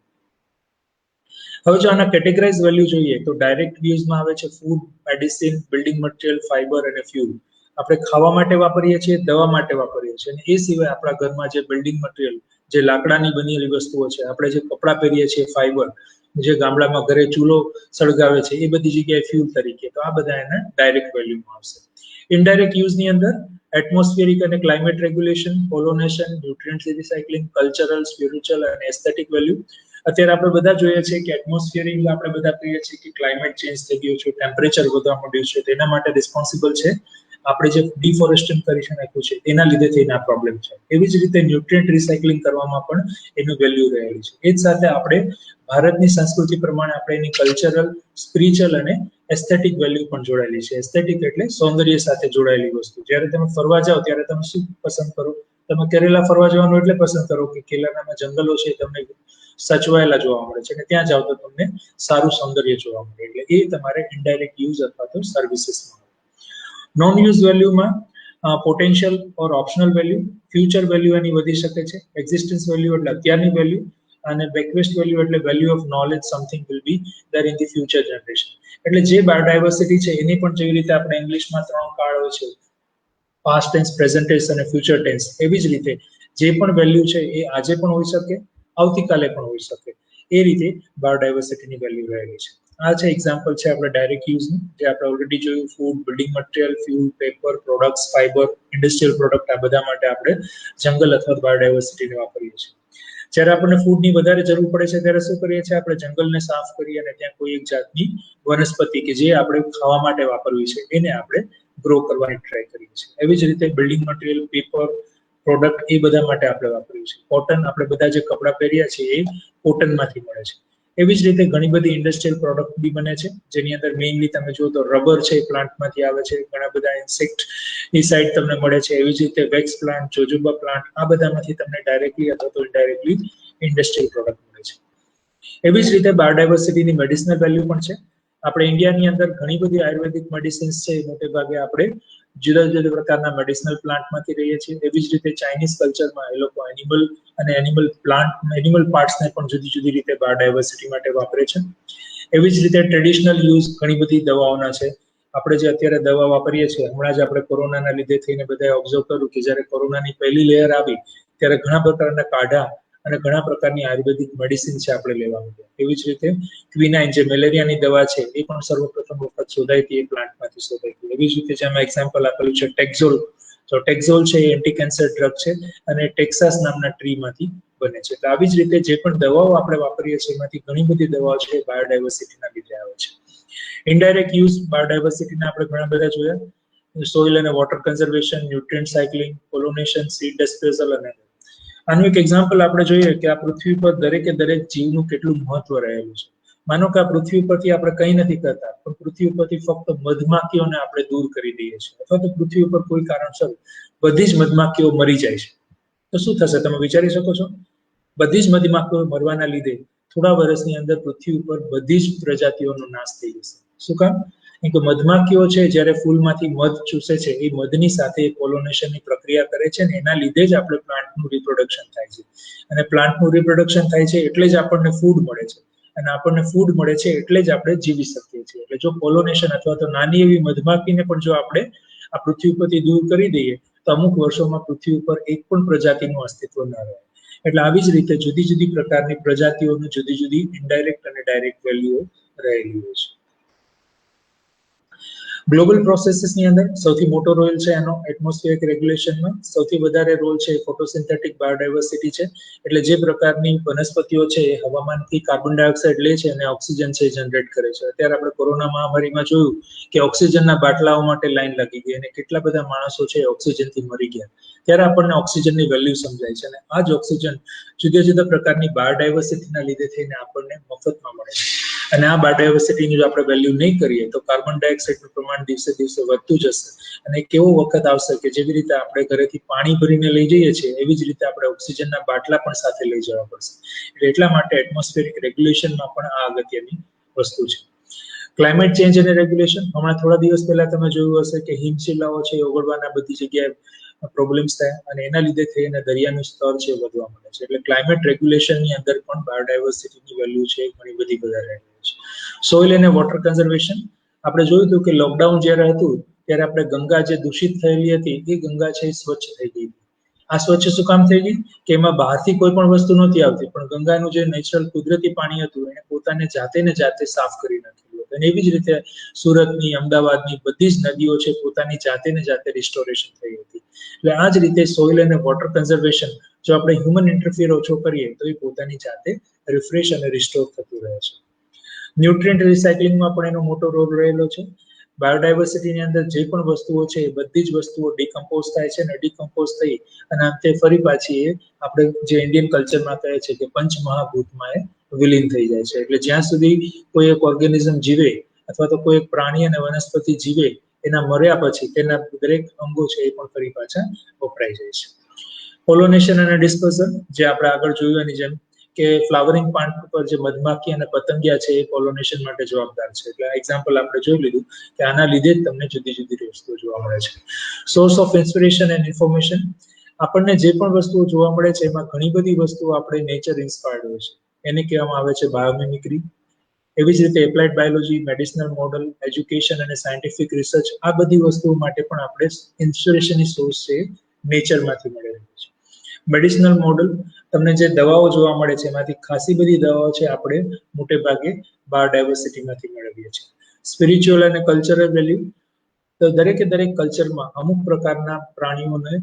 હવે જો આના કેટેગરાઇઝ વેલ્યુ જોઈએ તો ડાયરેક્ટ યુઝમાં આવે છે food, medicine, building material, fibre અને ફ્યુલ. આપણે ખાવા માટે વાપરીએ છીએ, દવા માટે વાપરીએ છીએ અને એ સિવાય આપણા ઘરમાં જે બિલ્ડિંગ મટીરિયલ, જે લાકડાની બનેલી વસ્તુઓ છે, આપણે જે કપડાં પહેરીએ છીએ ફાઈબર, જે ગામડામાં ઘરે ચૂલો સળગાવે છે એ બધી જગ્યાએ ફ્યુલ તરીકે, તો આ બધા એના ડાયરેક્ટ વેલ્યુમાં આવશે. ઇનડાયરેક્ટ યુઝની અંદર એટમોસ્ફિયરિક અને climate regulation, pollination, nutrient recycling, cultural, spiritual અને એસ્થેટિક વેલ્યુ. અત્યારે આપણે બધા જોઈએ છીએ કે એટમોસ્ફિયરિક આપણે બધા કહીએ છીએ કે ક્લાઇમેટ ચેન્જ થઈ ગયું છે, ટેમ્પરેચર વધવા માંડ્યું છે, તેના માટે રિસ્પોન્સિબલ છે આપણે જે ડિફોરેસ્ટેશન કરી નાખ્યું છે એના લીધે થઈને આ પ્રોબ્લેમ છે. એવી જ રીતે ન્યુટ્રિયન્ટ રિસાયકલિંગ કરવામાં પણ એનું વેલ્યુ રહેલી છે. એ જ સાથે આપણે ભારતની સંસ્કૃતિ પ્રમાણે આપણે એની કલ્ચરલ, સ્પિરિચ્યુઅલ અને એસ્થેટિક વેલ્યુ પણ જોડાયેલી છે. એસ્થેટિક એટલે સૌંદર્ય સાથે જોડાયેલી વસ્તુ. જ્યારે તમે ફરવા જાઓ ત્યારે તમે શું પસંદ કરો? તમે કેરેલા ફરવા જવાનું એટલે પસંદ કરો કે કેરેલાના જંગલો છે તમને સચવાયેલા જોવા મળે છે અને ત્યાં જાઓ તો તમને સારું સૌંદર્ય જોવા મળે. એટલે એ તમારે ઇનડાયરેક્ટ યુઝ અથવા તો સર્વિસીસમાં. નોન યુઝ વેલ્યુમાં પોટેન્શિયલ ઓર ઓપ્શનલ વેલ્યુ, ફ્યુચર વેલ્યુ એની વધી શકે છે, એક્ઝિસ્ટન્સ વેલ્યુ એટલે અત્યારની વેલ્યુ અને બેકવેસ્ટ વેલ્યુ એટલે value of knowledge, something will be there in the future generation. એટલે જે બાયોડાયવર્સિટી છે એની પણ જેવી રીતે આપણે ઇંગ્લિશમાં 3 કાળ હોય છે, પાસ્ટ ટેન્સ, પ્રેઝન્ટ ટેન્સ અને ફ્યુચર ટેન્સ, એવી જ રીતે જે પણ વેલ્યુ છે એ આજે પણ હોઈ શકે, આવતીકાલે પણ હોઈ શકે. એ રીતે બાયોડાયવર્સિટીની વેલ્યુ રહેલી છે. આ છે એક્ઝામ્પલ છે આપણે ડાયરેક્ટ યુઝનું, જે આપણે ઓલરેડી જોયું. Food, building material, fuel, paper, products, fibre, industrial product, આ બધા માટે આપણે જંગલ અથવા બાયોડાયવર્સિટીને વાપરીએ છીએ. જ્યારે આપણને ફૂડની વધારે જરૂર પડે છે ત્યારે શું કરીએ છીએ? આપણે જંગલને સાફ કરી અને ત્યાં કોઈ એક જાતની વનસ્પતિ કે જે આપણે ખાવા માટે વાપરવી છે એને આપણે ગ્રો કરવાની ટ્રાય કરીએ છીએ. એવી જ રીતે બિલ્ડિંગ મટીરિયલ, પેપર, પ્રોડક્ટ એ બધા માટે આપણે વાપરીએ છીએ. કોટન, આપણે બધા જે કપડાં પહેર્યા છીએ એ કોટનમાંથી મળે છે. એવી જ રીતે ઘણી બધી ઇન્ડસ્ટ્રીયલ પ્રોડક્ટ બી બને છે, જેની અંદર મેઇનલી તમે જુઓ તો રબર છે એ પ્લાન્ટમાંથી આવે છે. ઘણા બધા ઇન્સેક્ટ ની સાઇડ તમને મળે છે. એવી જ રીતે વેક્સ પ્લાન્ટ, જોજોબા પ્લાન્ટ, આ બધામાંથી તમને ડાયરેક્ટલી અથવા તો ઇનડાયરેક્ટલી ઇન્ડસ્ટ્રીયલ પ્રોડક્ટ મળે છે. એવી જ રીતે બાયોડાયવર્સિટીની મેડિસિનલ વેલ્યુ પણ છે. આપણે ઇન્ડિયાની અંદર ઘણી બધી આયુર્વેદિક મેડિસિન્સ છે, મોટે ભાગે આપણે જુદા જુદા પ્રકારના મેડિસિનલ પ્લાન્ટમાંથી રહીએ છીએ. એવી જ રીતે ચાઇનીઝ કલ્ચરમાં એ લોકો એનિમલ અને એનિમલ પાર્ટ્સને પણ જુદી જુદી રીતે બાયોડાયવર્સિટી માટે વાપરે છે. એવી જ રીતે ટ્રેડિશનલ યુઝ ઘણી બધી દવાઓના છે. આપણે જે અત્યારે દવા વાપરીએ છીએ, હમણાં જ આપણે કોરોનાના લીધે થઈને બધાએ ઓબ્ઝર્વ કર્યું કે જ્યારે કોરોનાની પહેલી લેયર આવી ત્યારે ઘણા પ્રકારના કાઢા અને ઘણા પ્રકારની આયુર્વેદિક મેડિસિન છે આપણે લેવા માંડ્યા. એવી જ રીતે ક્વિનાઇન, જે મેલેરિયાની દવા છે, એ પણ સર્વપ્રથમ વખત શોધાઈ હતી, એ પ્લાન્ટમાંથી શોધાઈ હતી. એવી જ રીતે જેમાં એક્ઝામ્પલ આપેલું છે ટેક્ઝોલ. તો ટેક્ઝોલ છે એ એન્ટી કેન્સર ડ્રગ છે અને ટેક્સાસ નામના ટ્રીમાંથી બને છે. તો આવી જ રીતે જે પણ દવાઓ આપણે વાપરીએ છીએ એમાંથી ઘણી બધી દવાઓ છે બાયોડાયવર્સિટીના લીધે આવે છે. ઇનડાયરેક્ટ યુઝ બાયોડાયવર્સિટીના આપણે ઘણા બધા જોયા. સોઇલ અને water conservation, nutrient cycling, pollination, seed dispersal અને આનું એક એક્ઝામ્પલ આપણે જોઈએ કે આ પૃથ્વી પર દરેકે દરેક જીવનું કેટલું મહત્વ રહેલું છે. માનો કે આ પૃથ્વી ઉપરથી આપણે કંઈ નથી કરતા, પણ પૃથ્વી ઉપરથી ફક્ત મધમાખીઓને આપણે દૂર કરી દઈએ છીએ, અથવા તો પૃથ્વી ઉપર કોઈ કારણસર બધી જ મધમાખીઓ મરી જાય છે, તો શું થશે? તમે વિચારી શકો છો? બધી જ મધમાખીઓ મરવાના લીધે થોડા વર્ષની અંદર પૃથ્વી ઉપર બધી જ પ્રજાતિઓનો નાશ થઈ જશે. શું કામ? કે મધમાખીઓ છે જ્યારે ફૂલમાંથી મધ ચૂસે છે, એ મધની સાથે પોલિનેશનની પ્રક્રિયા કરે છે ને એના લીધે જ આપણે પ્લાન્ટનું રિપ્રોડક્શન થાય છે. અને પ્લાન્ટનું રિપ્રોડક્શન થાય છે એટલે જ આપણને ફૂડ મળે છે. અને આપણને ફૂડ મળે છે એટલે જ આપણે જીવી શકીએ છીએ. એટલે જો પોલિનેશન અથવા તો નાની એવી મધમાખીને પણ જો આપણે આ પૃથ્વી ઉપરથી દૂર કરી દઈએ તો અમુક વર્ષોમાં પૃથ્વી ઉપર એક પણ પ્રજાતિનું અસ્તિત્વ ન રહે. એટલે આવી જ રીતે જુદી જુદી પ્રકારની પ્રજાતિઓનું જુદી જુદી ઇનડાયરેક્ટ અને ડાયરેક્ટ વેલ્યુઓ રહેલી હોય છે. ગ્લોબલ પ્રોસેસીસની અંદર સૌથી મોટો રોલ છે એનો એટમોસ્ફિયરિક રેગ્યુલેશનમાં. સૌથી વધારે રોલ છે ફોટોસિન્થેટિક બાયોડાયવર્સિટી છે. એટલે જે પ્રકારની વનસ્પતિઓ છે એ હવામાનથી કાર્બન ડાયોક્સાઇડ લે છે અને ઓક્સિજન છે જનરેટ કરે છે. અત્યારે આપણે કોરોના મહામારીમાં જોયું કે ઓક્સિજનના બાટલાઓ માટે લાઈન લાગી ગઈ અને કેટલા બધા માણસો છે ઓક્સિજનથી મરી ગયા. ત્યારે આપણને ઓક્સિજનની વેલ્યુ સમજાય છે અને આ જ ઓક્સિજન જુદા જુદા પ્રકારની બાયોડાયવર્સિટીના લીધે થઈને આપણને મફતમાં મળે છે. અને આ બાયોડાયવર્સિટીની જો આપણે વેલ્યુ નહીં કરીએ તો કાર્બન ડાયોક્સાઇડનું પ્રમાણ દિવસે દિવસે વધતું જશે. અને કેવો વખત આવશે કે જેવી રીતે આપણે ઘરેથી પાણી ભરીને લઈ જઈએ છીએ એવી જ રીતે આપણે ઓક્સિજનના બાટલા પણ સાથે લઈ જવા પડશે. એટલે એટલા માટે એટમોસ્ફિયરિક રેગ્યુલેશનમાં પણ આ અગત્યની વસ્તુ છે. ક્લાઇમેટ ચેન્જ અને રેગ્યુલેશન. હમણાં થોડા દિવસ પહેલા તમે જોયું હશે કે હિમશિલાઓ છે ઓગળવાના બધી જગ્યાએ પ્રોબ્લેમ્સ થાય અને એના લીધે થઈને દરિયાનું સ્તર છે વધવા મળે છે. એટલે ક્લાઇમેટ રેગ્યુલેશનની અંદર પણ બાયોડાયવર્સિટીની વેલ્યુ છે ઘણી બધી વધારે છે. સોઇલ અને વોટર કન્ઝર્વેશન. આપણે જોયું હતું કે લોકડાઉન જ્યારે હતું ત્યારે આપણે ગંગા જે દૂષિત થયેલી હતી એ ગંગા છે સ્વચ્છ થઈ ગઈ. આ સ્વચ્છ શું કામ થઈ ગઈ કે એમાં બહારથી કોઈ પણ વસ્તુ નહોતી આવતી, પણ ગંગાનું જે નેચરલ કુદરતી પાણી હતું એને પોતાને જાતે સાફ કરી નાખ્યું હતું. અને એવી જ રીતે સુરતની, અમદાવાદની બધી જ નદીઓ છે પોતાની જાતે રિસ્ટોરેશન થઈ હતી. એટલે આ જ રીતે સોઇલ અને વોટર કન્ઝર્વેશન જો આપણે હ્યુમન ઇન્ટરફિયર ઓછો કરીએ તો એ પોતાની જાતે રિફ્રેશ અને રિસ્ટોર થતું રહે છે. ન્યુટ્રિયન્ટ રિસાયકલિંગમાં પણ એનો મોટો રોલ રહેલો છે. બાયોડાયવર્સિટીની અંદર જે પણ વસ્તુઓ છે એ બધી જ વસ્તુઓ ડિકમ્પોઝ થાય છે અને ડિકમ્પોઝ થઈ અને અંતે ફરી પાછી એ આપણે જે ઇન્ડિયન કલ્ચરમાં કહે છે કે પંચમહાભૂતમાં એ વિલીન થઈ જાય છે. એટલે જ્યાં સુધી કોઈ એક ઓર્ગેનિઝમ જીવે અથવા તો કોઈ એક પ્રાણી અને વનસ્પતિ જીવે એના મર્યા પછી તેના દરેક અંગો છે એ પણ ફરી પાછા વપરાઈ જાય છે. પોલિનેશન અને ડિસ્પર્ઝન, જે આપણે આગળ જોયું એની જેમ કે ફ્લાવરિંગ પ્લાન્ટ પર જે મધમાખી અને પતંગિયા છે એ પોલિનેશન માટે જવાબદાર છે. એટલે એક્ઝામ્પલ આપણે જોઈ લીધું કે આના લીધે જ તમને જુદી જુદી વસ્તુઓ જોવા મળે છે. Source of inspiration and information. આપણને જે પણ વસ્તુઓ જોવા મળે છે એમાં ઘણી બધી વસ્તુઓ આપણે નેચર ઇન્સ્પાયર્ડ હોય છે. એને કહેવામાં આવે છે બાયોમિમિક્રી. એવી જ રીતે applied biology, medicinal model, education અને સાયન્ટિફિક રિસર્ચ, આ બધી વસ્તુઓ માટે પણ આપણે ઇન્સ્પિરેશનની સોર્સ છે નેચરમાંથી મળે છે. મેડિસિનલ મોડલ, તમને જે દવાઓ જોવા મળે છે એમાંથી ખાસી બધી દવાઓ છે આપણે મોટે ભાગે બાયોડાયવર્સિટીમાંથી મેળવીએ છીએ. સ્પિરિચ્યુઅલ અને કલ્ચરલ વેલ્યુ, તો દરેકે દરેક કલ્ચરમાં અમુક પ્રકારના પ્રાણીઓને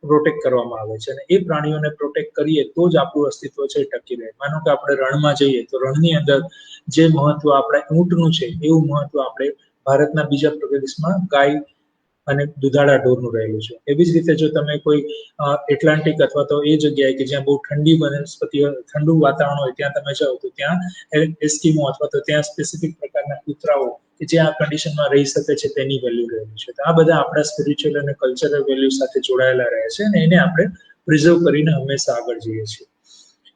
પ્રોટેક્ટ કરવામાં આવે છે અને એ પ્રાણીઓને પ્રોટેક્ટ કરીએ તો જ આપણું અસ્તિત્વ છે ટકી રહે. માનો કે આપણે રણમાં જઈએ તો રણની અંદર જે મહત્વ આપણે ઊંટનું છે એવું મહત્વ આપણે ભારતના બીજા પ્રદેશમાં ગાય અને દુધાળા ઢોરનું રહેલું છે. એવી જ રીતે જો તમે કોઈ એટલાન્ટિક અથવા તો એ જગ્યાએ કે જ્યાં બહુ ઠંડી વનસ્પતિ ઠંડુ વાતાવરણ હોય ત્યાં તમે જાઓ તો ત્યાં એસ્કિમો અથવા તો ત્યાં સ્પેસિફિક પ્રકારના કૂતરાઓ કે જે આ કન્ડિશનમાં રહી શકે છે તેની વેલ્યુ રહેલી છે. તો આ બધા આપણા સ્પિરિચ્યુઅલ અને કલ્ચરલ વેલ્યુ સાથે જોડાયેલા રહે છે અને એને આપણે પ્રિઝર્વ કરીને હંમેશા આગળ જઈએ છીએ.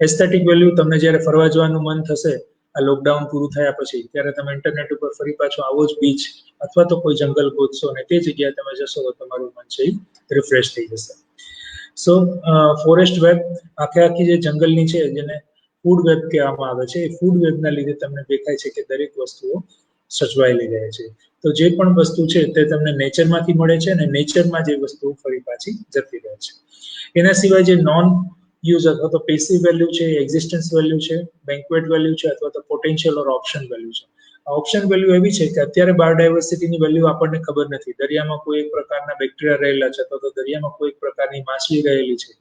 એસ્થેટિક વેલ્યુ, તમને જ્યારે ફરવા જવાનું મન થશે આ લોકડાઉન પૂરું થયા પછી ત્યારે તમે ઇન્ટરનેટ ઉપર ફરી પાછો આવો જ બીચ અથવા તો કોઈ જંગલ ગોતશો અને તે જગ્યાએ તમે જશો તો તમારું મન છે રિફ્રેશ થઈ જશે. સો ફોરેસ્ટ વેબ, આખી જે જંગલની છે જેને ફૂડ વેબ કહેવામાં આવે છે, એ ફૂડ વેબના લીધે તમને દેખાય છે કે દરેક વસ્તુઓ સચવાયેલી રહે છે. તો જે પણ વસ્તુ છે તે તમને નેચરમાંથી મળે છે અને નેચરમાં જે વસ્તુ ફરી પાછી જતી રહે છે. એના સિવાય જે નોન યુઝ અથવા તો પેસિવ વેલ્યુ છે, એક્ઝિસ્ટન્સ વેલ્યુ છે, બેન્ક્વેટ વેલ્યુ છે અથવા તો પોટેન્શિયલ ઓર ઓપ્શન વેલ્યુ છે. ઓપ્શન વેલ્યુ એવી છે કે અત્યારે બાયોડાયવર્સિટીની વેલ્યુ આપણને ખબર નથી. દરિયામાં કોઈ એક પ્રકારના બેક્ટેરિયા રહેલા છે અથવા તો દરિયામાં કોઈ એક પ્રકારની માછલી રહેલી છે,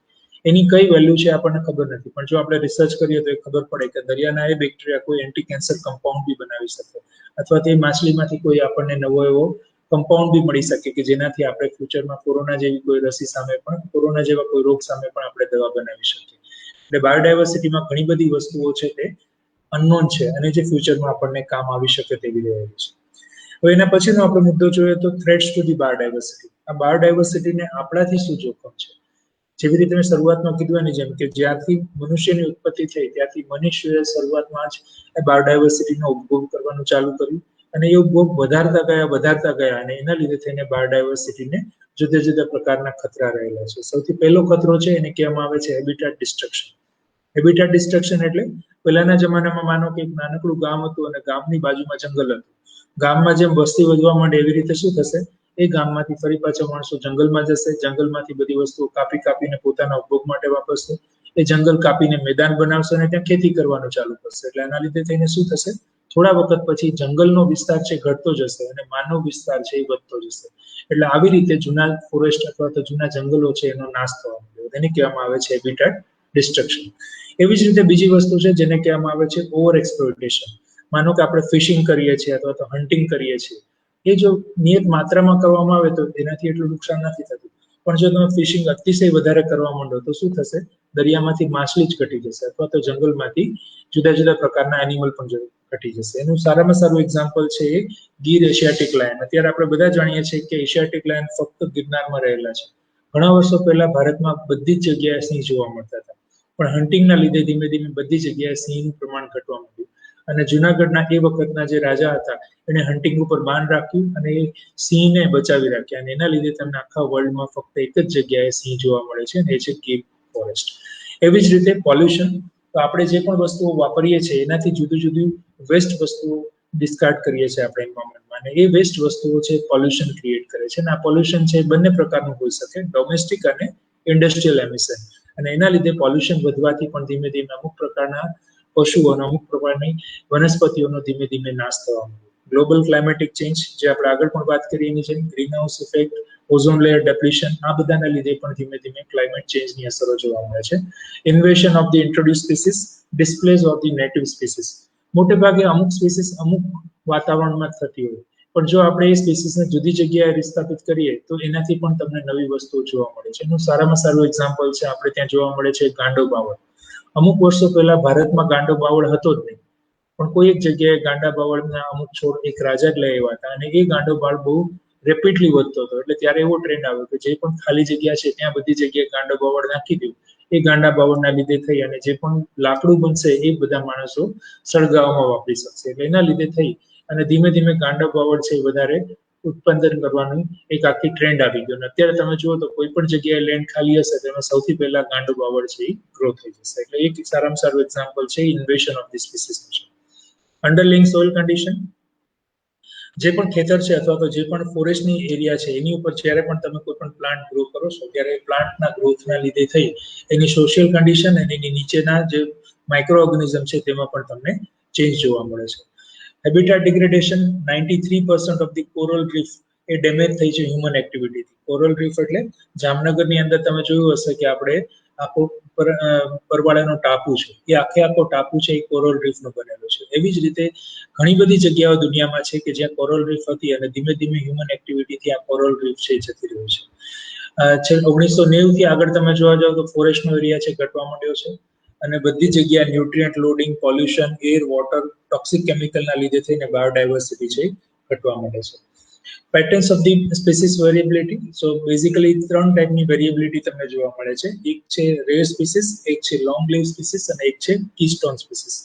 એની કઈ વેલ્યુ છે આપણને ખબર નથી. પણ જો આપણે રિસર્ચ કરીએ તો એ ખબર પડે કે દરિયાના એ બેક્ટેરિયા કોઈ એન્ટી કેન્સર કમ્પાઉન્ડ બી બનાવી શકે અથવા તે માછલીમાંથી કોઈ આપણને નવો એવો કમ્પાઉન્ડ બી મળી શકે કે જેનાથી આપણે ફ્યુચરમાં કોરોના જેવી કોઈ રસી સામે પણ, કોરોના જેવા કોઈ રોગ સામે પણ આપણે દવા બનાવી શકીએ. એટલે બાયોડાયવર્સિટીમાં ઘણી બધી વસ્તુઓ છે તે અનનોન છે અને જે ફ્યુચરમાં આપણને કામ આવી શકે તેવી રહેલી છે. હવે એના પછીનો આપણે મુદ્દો જોઈએ તો થ્રેટ્સ ટુ ધી બાયોડાયવર્સિટી. આ બાયોડાયવર્સિટીને આપણાથી શું જોખમ છે? જેવી રીતે મેં શરૂઆતમાં કીધું એની જેમ કે જ્યારથી મનુષ્યની ઉત્પત્તિ થઈ ત્યારથી મનુષ્યએ શરૂઆતમાં જ બાયોડાયવર્સિટીનો ઉપભોગ કરવાનું ચાલુ કર્યું અને એ ઉપભોગ વધારતા ગયા અને એના લીધે થઈને બાયોડાયવર્સિટીને જુદા જુદા પ્રકારના ખતરા રહેલા છે. સૌથી પહેલો ખતરો છે એને કહેવામાં આવે છે હેબિટાટ ડિસ્ટ્રક્શન. હેબિટાટ ડિસ્ટ્રક્શન એટલે પહેલાના જમાનામાં માનો કે એક નાનકડું ગામ હતું અને ગામની બાજુમાં જંગલ હતું. ગામમાં જેમ વસ્તી વધવા માંડે એવી રીતે શું થશે, એ ગામમાંથી ફરી પાછા માણસો જંગલમાં જશે, જંગલમાંથી બધી વસ્તુઓ કાપીને પોતાના ઉપભોગ માટે વાપરશે. એ જંગલ કાપીને મેદાન બનાવશે અને ત્યાં ખેતી કરવાનું ચાલુ કરશે. એટલે આના લીધે થઈને શું થશે, થોડા વખત પછી જંગલનો વિસ્તાર છે ઘટતો જશે અને માનવ વિસ્તાર છે એ વધતો જશે. એટલે આવી રીતે જૂના ફોરેસ્ટ અથવા તો જૂના જંગલો છે એનો નાશ થવા માંડ્યો. તેને કહેવામાં આવે છે હેબિટેટ ડિસ્ટ્રક્શન. એવી જ રીતે બીજી વસ્તુ છે જેને કહેવામાં આવે છે ઓવર એક્સપ્લોઇટેશન. માનો કે આપણે ફિશિંગ કરીએ છીએ અથવા તો હન્ટિંગ કરીએ છીએ, એ જો નિયત માત્રામાં કરવામાં આવે તો એનાથી એટલું નુકસાન નથી થતું. પણ જો તમે ફિશિંગ અતિશય વધારે કરવા માંડો તો શું થશે? દરિયામાંથી માછલી જ ઘટી જશે અથવા તો જંગલમાંથી જુદા જુદા પ્રકારના એનિમલ પણ ઘટી જશે. એનું સારામાં સારું એક્ઝામ્પલ છે એ ગીર એશિયાટિક લાયન. અત્યારે આપણે બધા જાણીએ છીએ કે એશિયાટિક લાયન ફક્ત ગિરનારમાં રહેલા છે. ઘણા વર્ષો પહેલા ભારતમાં બધી જ જગ્યાએ સિંહ જોવા મળતા હતા, પણ હન્ટિંગના લીધે ધીમે ધીમે બધી જગ્યાએ સિંહનું પ્રમાણ ઘટવા માંડ્યું. અને જુનાગઢના એ વખતના જે રાજા હતા એને હન્ટિંગ ઉપર બાન રાખ્યું અને એ સિંહને બચાવી રાખ્યા, અને એના લીધે તમને આખા વર્લ્ડમાં ફક્ત એક જ જગ્યાએ સિંહ જોવા મળે છે અને એ છે ગીર ફોરેસ્ટ. એવી જ રીતે પોલ્યુશન, તો આપણે જે પણ વસ્તુઓ વાપરીએ છીએ એનાથી જુદું જુદું વેસ્ટ વસ્તુઓ ડિસ્કાર્ડ કરીએ છીએ આપણે એન્વાયરમેન્ટમાં, અને એ વેસ્ટ વસ્તુઓ છે પોલ્યુશન ક્રિએટ કરે છે. અને આ પોલ્યુશન છે બંને પ્રકારનું હોઈ શકે, ડોમેસ્ટિક અને ઇન્ડસ્ટ્રીયલ એમિશન. અને એના લીધે પોલ્યુશન વધવાથી પણ ધીમે ધીમે અમુક પ્રકારના પશુઓ અને અમુક પ્રકારની વનસ્પતિઓનો ધીમે ધીમે નાશ થવા માંડ્યો. ગ્લોબલ ક્લાઇમેટિક ચેન્જ, જે આપણે આગળ પણ વાત કરી એની છે, greenhouse effect, ozone layer depletion, આ બધાના લીધે પણ ધીમે ધીમે ક્લાઇમેટ ચેન્જની અસરો જોવા મળે છે. Invasion of the introduce species, displace of the native species. મોટે ભાગે અમુક સ્પીસીસ અમુક વાતાવરણમાં થતી હોય, પણ જો આપણે એ સ્પીસીસને જુદી જગ્યાએ વિસ્થાપિત કરીએ તો એનાથી પણ તમને નવી વસ્તુઓ જોવા મળે છે. એનું સારામાં સારું એક્ઝામ્પલ છે આપણે ત્યાં જોવા મળે છે ગાંડો બાવળ. અમુક વર્ષો પહેલા ભારતમાં ગાંડો બાવળ હતો જ નહીં, પણ કોઈ એક જગ્યાએ ગાંડા બાવળના અમુક છોડ એક રાજા જ લઈ આવ્યા હતા અને એ ગાંડો બાવળ બહુ રેપિડલી વધતો હતો. એટલે ત્યારે એવો ટ્રેન્ડ આવ્યો કે જે પણ ખાલી જગ્યા છે ત્યાં બધી જગ્યાએ ગાંડો બાવળ નાખી દઉં. એ ગાંડા બાવળના લીધે થઈ અને જે પણ લાકડું બનશે એ બધા માણસો સળગાવવામાં વાપરી શકશે. એટલે એના લીધે થઈ અને ધીમે ધીમે ગાંડા બાવળ છે વધારે ઉત્પાદન કરવાનું એક આખી ટ્રેન્ડ આવી ગયો. અત્યારે તમે જુઓ તો કોઈ પણ જગ્યાએ લેન્ડ ખાલી હશે તેમાં સૌથી પહેલા ગાંડો બાવળ છે એ ગ્રો થઈ જશે. એટલે એક સારામાં સારું એક્ઝામ્પલ છે ઇન્વેશન ઓફ ધી સ્પીસીસ છે. અંડરલિંગ સોઇલ કન્ડિશન, જે પણ ખેતર છે અથવા તો જે પણ ફોરેસ્ટની એરિયા છે એની ઉપર જ્યારે પણ તમે કોઈ પણ પ્લાન્ટ ગ્રો કરો છો ત્યારે પ્લાન્ટના ગ્રોથના લીધે થઈ એની સોશિયલ કન્ડિશન અને એની નીચેના જે માઇક્રો ઓર્ગેનિઝમ છે તેમાં પણ તમને ચેન્જ જોવા મળે છે. Habitat degradation, 93% of the coral reef A damage થઈ છે હ્યુમન એક્ટિવિટીથી. કોરલ રીફ એટલે જામનગરની અંદર તમે જોયું હશે કે આપણે આખો પરવાળાનો ટાપુ છે, એ આખો ટાપુ છે એ કોરલ રીફનો બનેલો છે. એવી જ રીતે ઘણી બધી જગ્યાઓ દુનિયામાં છે કે જ્યાં કોરલ રીફ હતી અને ધીમે ધીમે હ્યુમન એક્ટિવિટીથી આ કોરલ રીફ છે જતી રહ્યો છે. 1990 થી આગળ તમે જોવા જાવ તો ફોરેસ્ટનો એરિયા છે ઘટવા માંડ્યો છે અને બધી જગ્યાએ nutrient loading, pollution, air, water, toxic કેમિકલના લીધે થઈને બાયોડાયવર્સિટી છે ઘટવા માંડે છે. Patterns of the species variability, so basically 3 ટાઈપની વેરિએબિલિટી તમને જોવા મળે છે. એક છે રેર સ્પીસીસ, એક છે લોંગ લીવ સ્પીસીસ અને એક છે કીસ્ટોન સ્પીસીસ.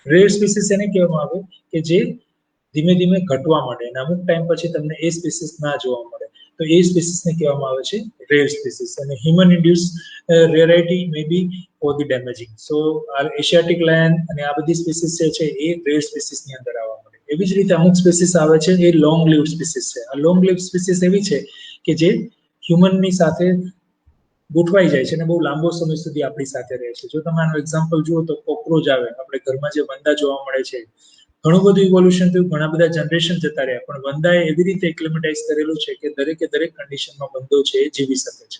રેર સ્પીસીસ એને કહેવામાં આવે કે જે ધીમે ધીમે ઘટવા માંડે અને અમુક ટાઈમ પછી તમને એ સ્પીસીસ ના જોવા મળે તો એ સ્પીસીસને કહેવામાં આવે છે રેર સ્પીસીસ. અને human induce rarity may be for the damaging. So આ એશિયાટિક લાયન અને આ બધી સ્પીસીસ છે એ રેર સ્પીસીસની અંદર આવવા મળે. એવી જ રીતે અમુક સ્પીસીસ આવે છે એ લોંગ લીવ સ્પીસીસ છે. આ લોંગ લીવ સ્પીસીસ એવી છે કે જે હ્યુમનની સાથે ગોઠવાઈ જાય છે અને બહુ લાંબો સમય સુધી આપણી સાથે રહે છે. જો તમે આનું એક્ઝામ્પલ જુઓ તો કોકરોચ આવે, આપણે ઘરમાં જે વંદા જોવા મળે છે, ઘણું બધું ઇવોલ્યુશન થયું, ઘણા બધા જનરેશન જતા રહ્યા, પણ વંદાએ એવી રીતે એક્લિમેટાઇઝ કરેલું છે કે દરેકે દરેક કન્ડિશનમાં વંદો છે એ જીવી શકે છે.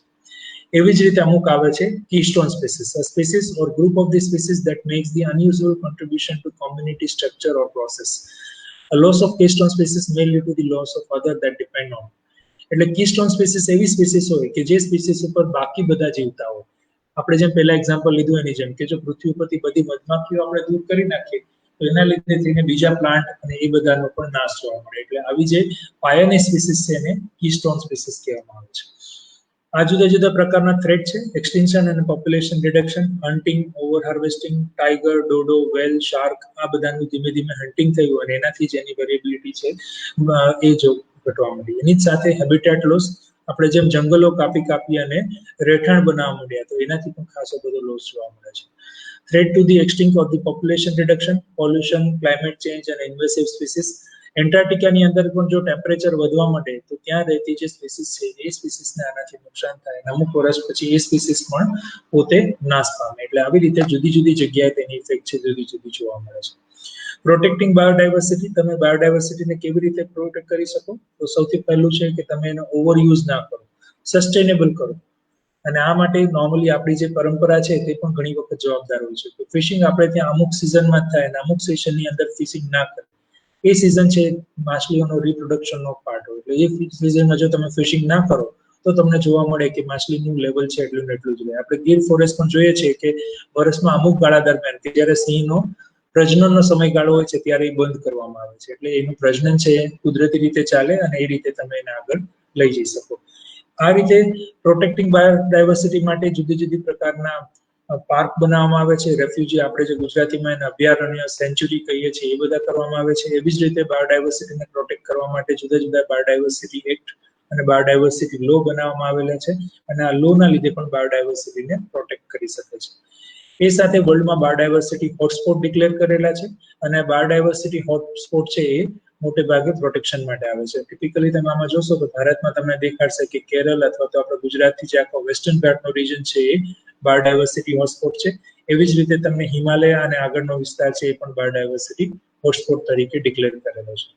એવી જ રીતે અમુક આવે છે keystone species, a species or group of the species that makes the unusual contribution to community structure or process. A loss of keystone species may lead to the loss of other that depend on. એટલે keystone species એવી species હોય કે જે species ઉપર બાકી બધા જીવતા હોય. આપણે જેમ પહેલા એક્ઝામ્પલ લીધું એની જેમ કે જો પૃથ્વી ઉપરથી બધી મધમાખીઓ આપણે દૂર કરી નાખીએ તો એના લીધે થઈને બીજા પ્લાન્ટ અને એ બધાનો પણ નાશ જોવા મળે. એટલે આવી જે પાયાની સ્પીસીસ છે એને કીસ્ટોન સ્પીસીસ કહેવામાં આવે છે. આ જુદા જુદા પ્રકારના થ્રેટ છે: એક્સટિન્ક્શન અને population reduction, hunting, over harvesting, tiger, dodo, whale, shark, આ બધાનું ધીમે ધીમે હન્ટિંગ થયું અને એનાથી જ એની વેરિએબિલિટી છે એ જો ઘટવા માંડી. એની જ સાથે હેબિટેટ લોસ, આપણે જેમ જંગલો કાપી અને રહેઠાણ બનાવવા માંડ્યા તો એનાથી પણ ખાસો બધો લોસ જોવા મળે છે. Threat to the extinct of the population reduction, pollution, climate change અને ઇન્વેસિવ સ્પીસીસ. એન્ટાર્કટિકાની અંદર પણ જો ટેમ્પરેચર વધવા માંડે તો ત્યાં રહેતી જે સ્પીસીસ છે એ સ્પીસીસને આનાથી નુકસાન થાય અને અમુક વર્ષ પછી એ સ્પીસીસ પણ પોતે નાશ પામે. એટલે આવી રીતે જુદી જુદી જગ્યાએ તેની ઇફેક્ટ છે જુદી જુદી જોવા મળે છે. પ્રોટેક્ટિંગ બાયોડાયવર્સિટી, તમે બાયોડાયવર્સિટીને કેવી રીતે પ્રોટેક્ટ કરી શકો? તો સૌથી પહેલું છે કે તમે એનો ઓવરયુઝ ના કરો, સસ્ટેનેબલ કરો. અને આ માટે નોર્મલી આપણી જે પરંપરા છે તે પણ ઘણી વખત જવાબદાર હોય છે. તો ફિશિંગ આપણે ત્યાં અમુક સિઝનમાં જ થાય અને અમુક સેશનની અંદર ફિશિંગ ના કરે. એ સિઝન છે માછલીઓનો રિપ્રોડક્શનનો પાર્ટ હોય. એટલે એ સિઝનમાં જો તમે ફિશિંગ ના કરો તો તમને જોવા મળે કે માછલીનું લેવલ છે એટલું ને એટલું જ રહે. આપણે ગીર ફોરેસ્ટ પણ જોઈએ છીએ કે વર્ષમાં અમુક ગાળા દરમિયાન કે જ્યારે સિંહનો પ્રજનનનો સમયગાળો હોય છે ત્યારે એ બંધ કરવામાં આવે છે. એટલે એનું પ્રજનન છે એ કુદરતી રીતે ચાલે અને એ રીતે તમે એને આગળ લઈ જઈ શકો. આ રીતે પ્રોટેક્ટિંગ બાયોડાયવર્સિટી માટે જુદી જુદી પ્રકારના પાર્ક બનાવવામાં આવે છે. રેફ્યુજી આપણે જે ગુજરાતીમાં એને અભયારણ્ય, સેન્ચ્યુરી કહીએ છીએ, એ બધા કરવામાં આવે છે. એવી જ રીતે બાયોડાયવર્સિટીને પ્રોટેક્ટ કરવા માટે જુદા જુદા બાયોડાયવર્સિટી એક્ટ અને બાયોડાયવર્સિટી લો બનાવવામાં આવેલા છે અને આ લોના લીધે પણ બાયોડાયવર્સિટીને પ્રોટેક્ટ કરી શકે છે. એ સાથે વર્લ્ડમાં બાયોડાયવર્સિટી હોટસ્પોટ ડિક્લેર કરેલા છે અને બાયોડાયવર્સિટી હોટસ્પોટ છે એ મોટે ભાગે પ્રોટેક્શન માટે આવે છે. ટિપિકલી તમે આમાં જોશો તો ભારતમાં તમને દેખાડશે કે કેરળ અથવા તો આપણે ગુજરાતથી જે આખો વેસ્ટર્ન ઘાટનો રીજન છે એ બાયોડાયવર્સિટી હોટસ્પોટ છે. એવી જ રીતે તમને હિમાલય અને આગળનો વિસ્તાર છે એ પણ બાયોડાયવર્સિટી હોટસ્પોટ તરીકે ડિક્લેર કરેલો છે.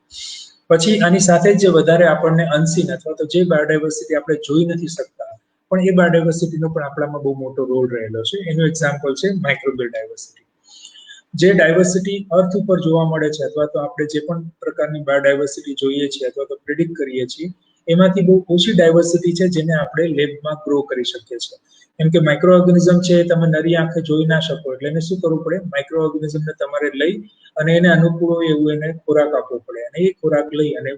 પછી આની સાથે જે વધારે આપણને અનસીન અથવા તો જે બાયોડાયવર્સિટી આપણે જોઈ નથી શકતા પણ એ બાયોડાયવર્સિટીનો પણ આપણામાં બહુ મોટો રોલ રહેલો છે. એનું એક્ઝામ્પલ છે માઇક્રોબિયલ ડાયવર્સિટી. જે ડાયવર્સિટી અર્થ ઉપર જોવા મળે છે અથવા તો આપણે જે પણ પ્રકારની બાયોડાયવર્સિટી જોઈએ છીએ અથવા તો પ્રિડિક્ટ કરીએ છીએ એમાંથી બહુ ઓછી ડાયવર્સિટી છે જેને આપણે લેબમાં ગ્રો કરી શકીએ છીએ. કેમ કે માઇક્રો ઓર્ગેનિઝમ છે તમે નરી આંખે જોઈ ના શકો. એટલે એને શું કરવું પડે? માઇક્રો ઓર્ગેનિઝમને તમારે લઈ અને એને અનુકૂળ હોય એવું એને ખોરાક આપવો પડે અને એ ખોરાક લઈ અને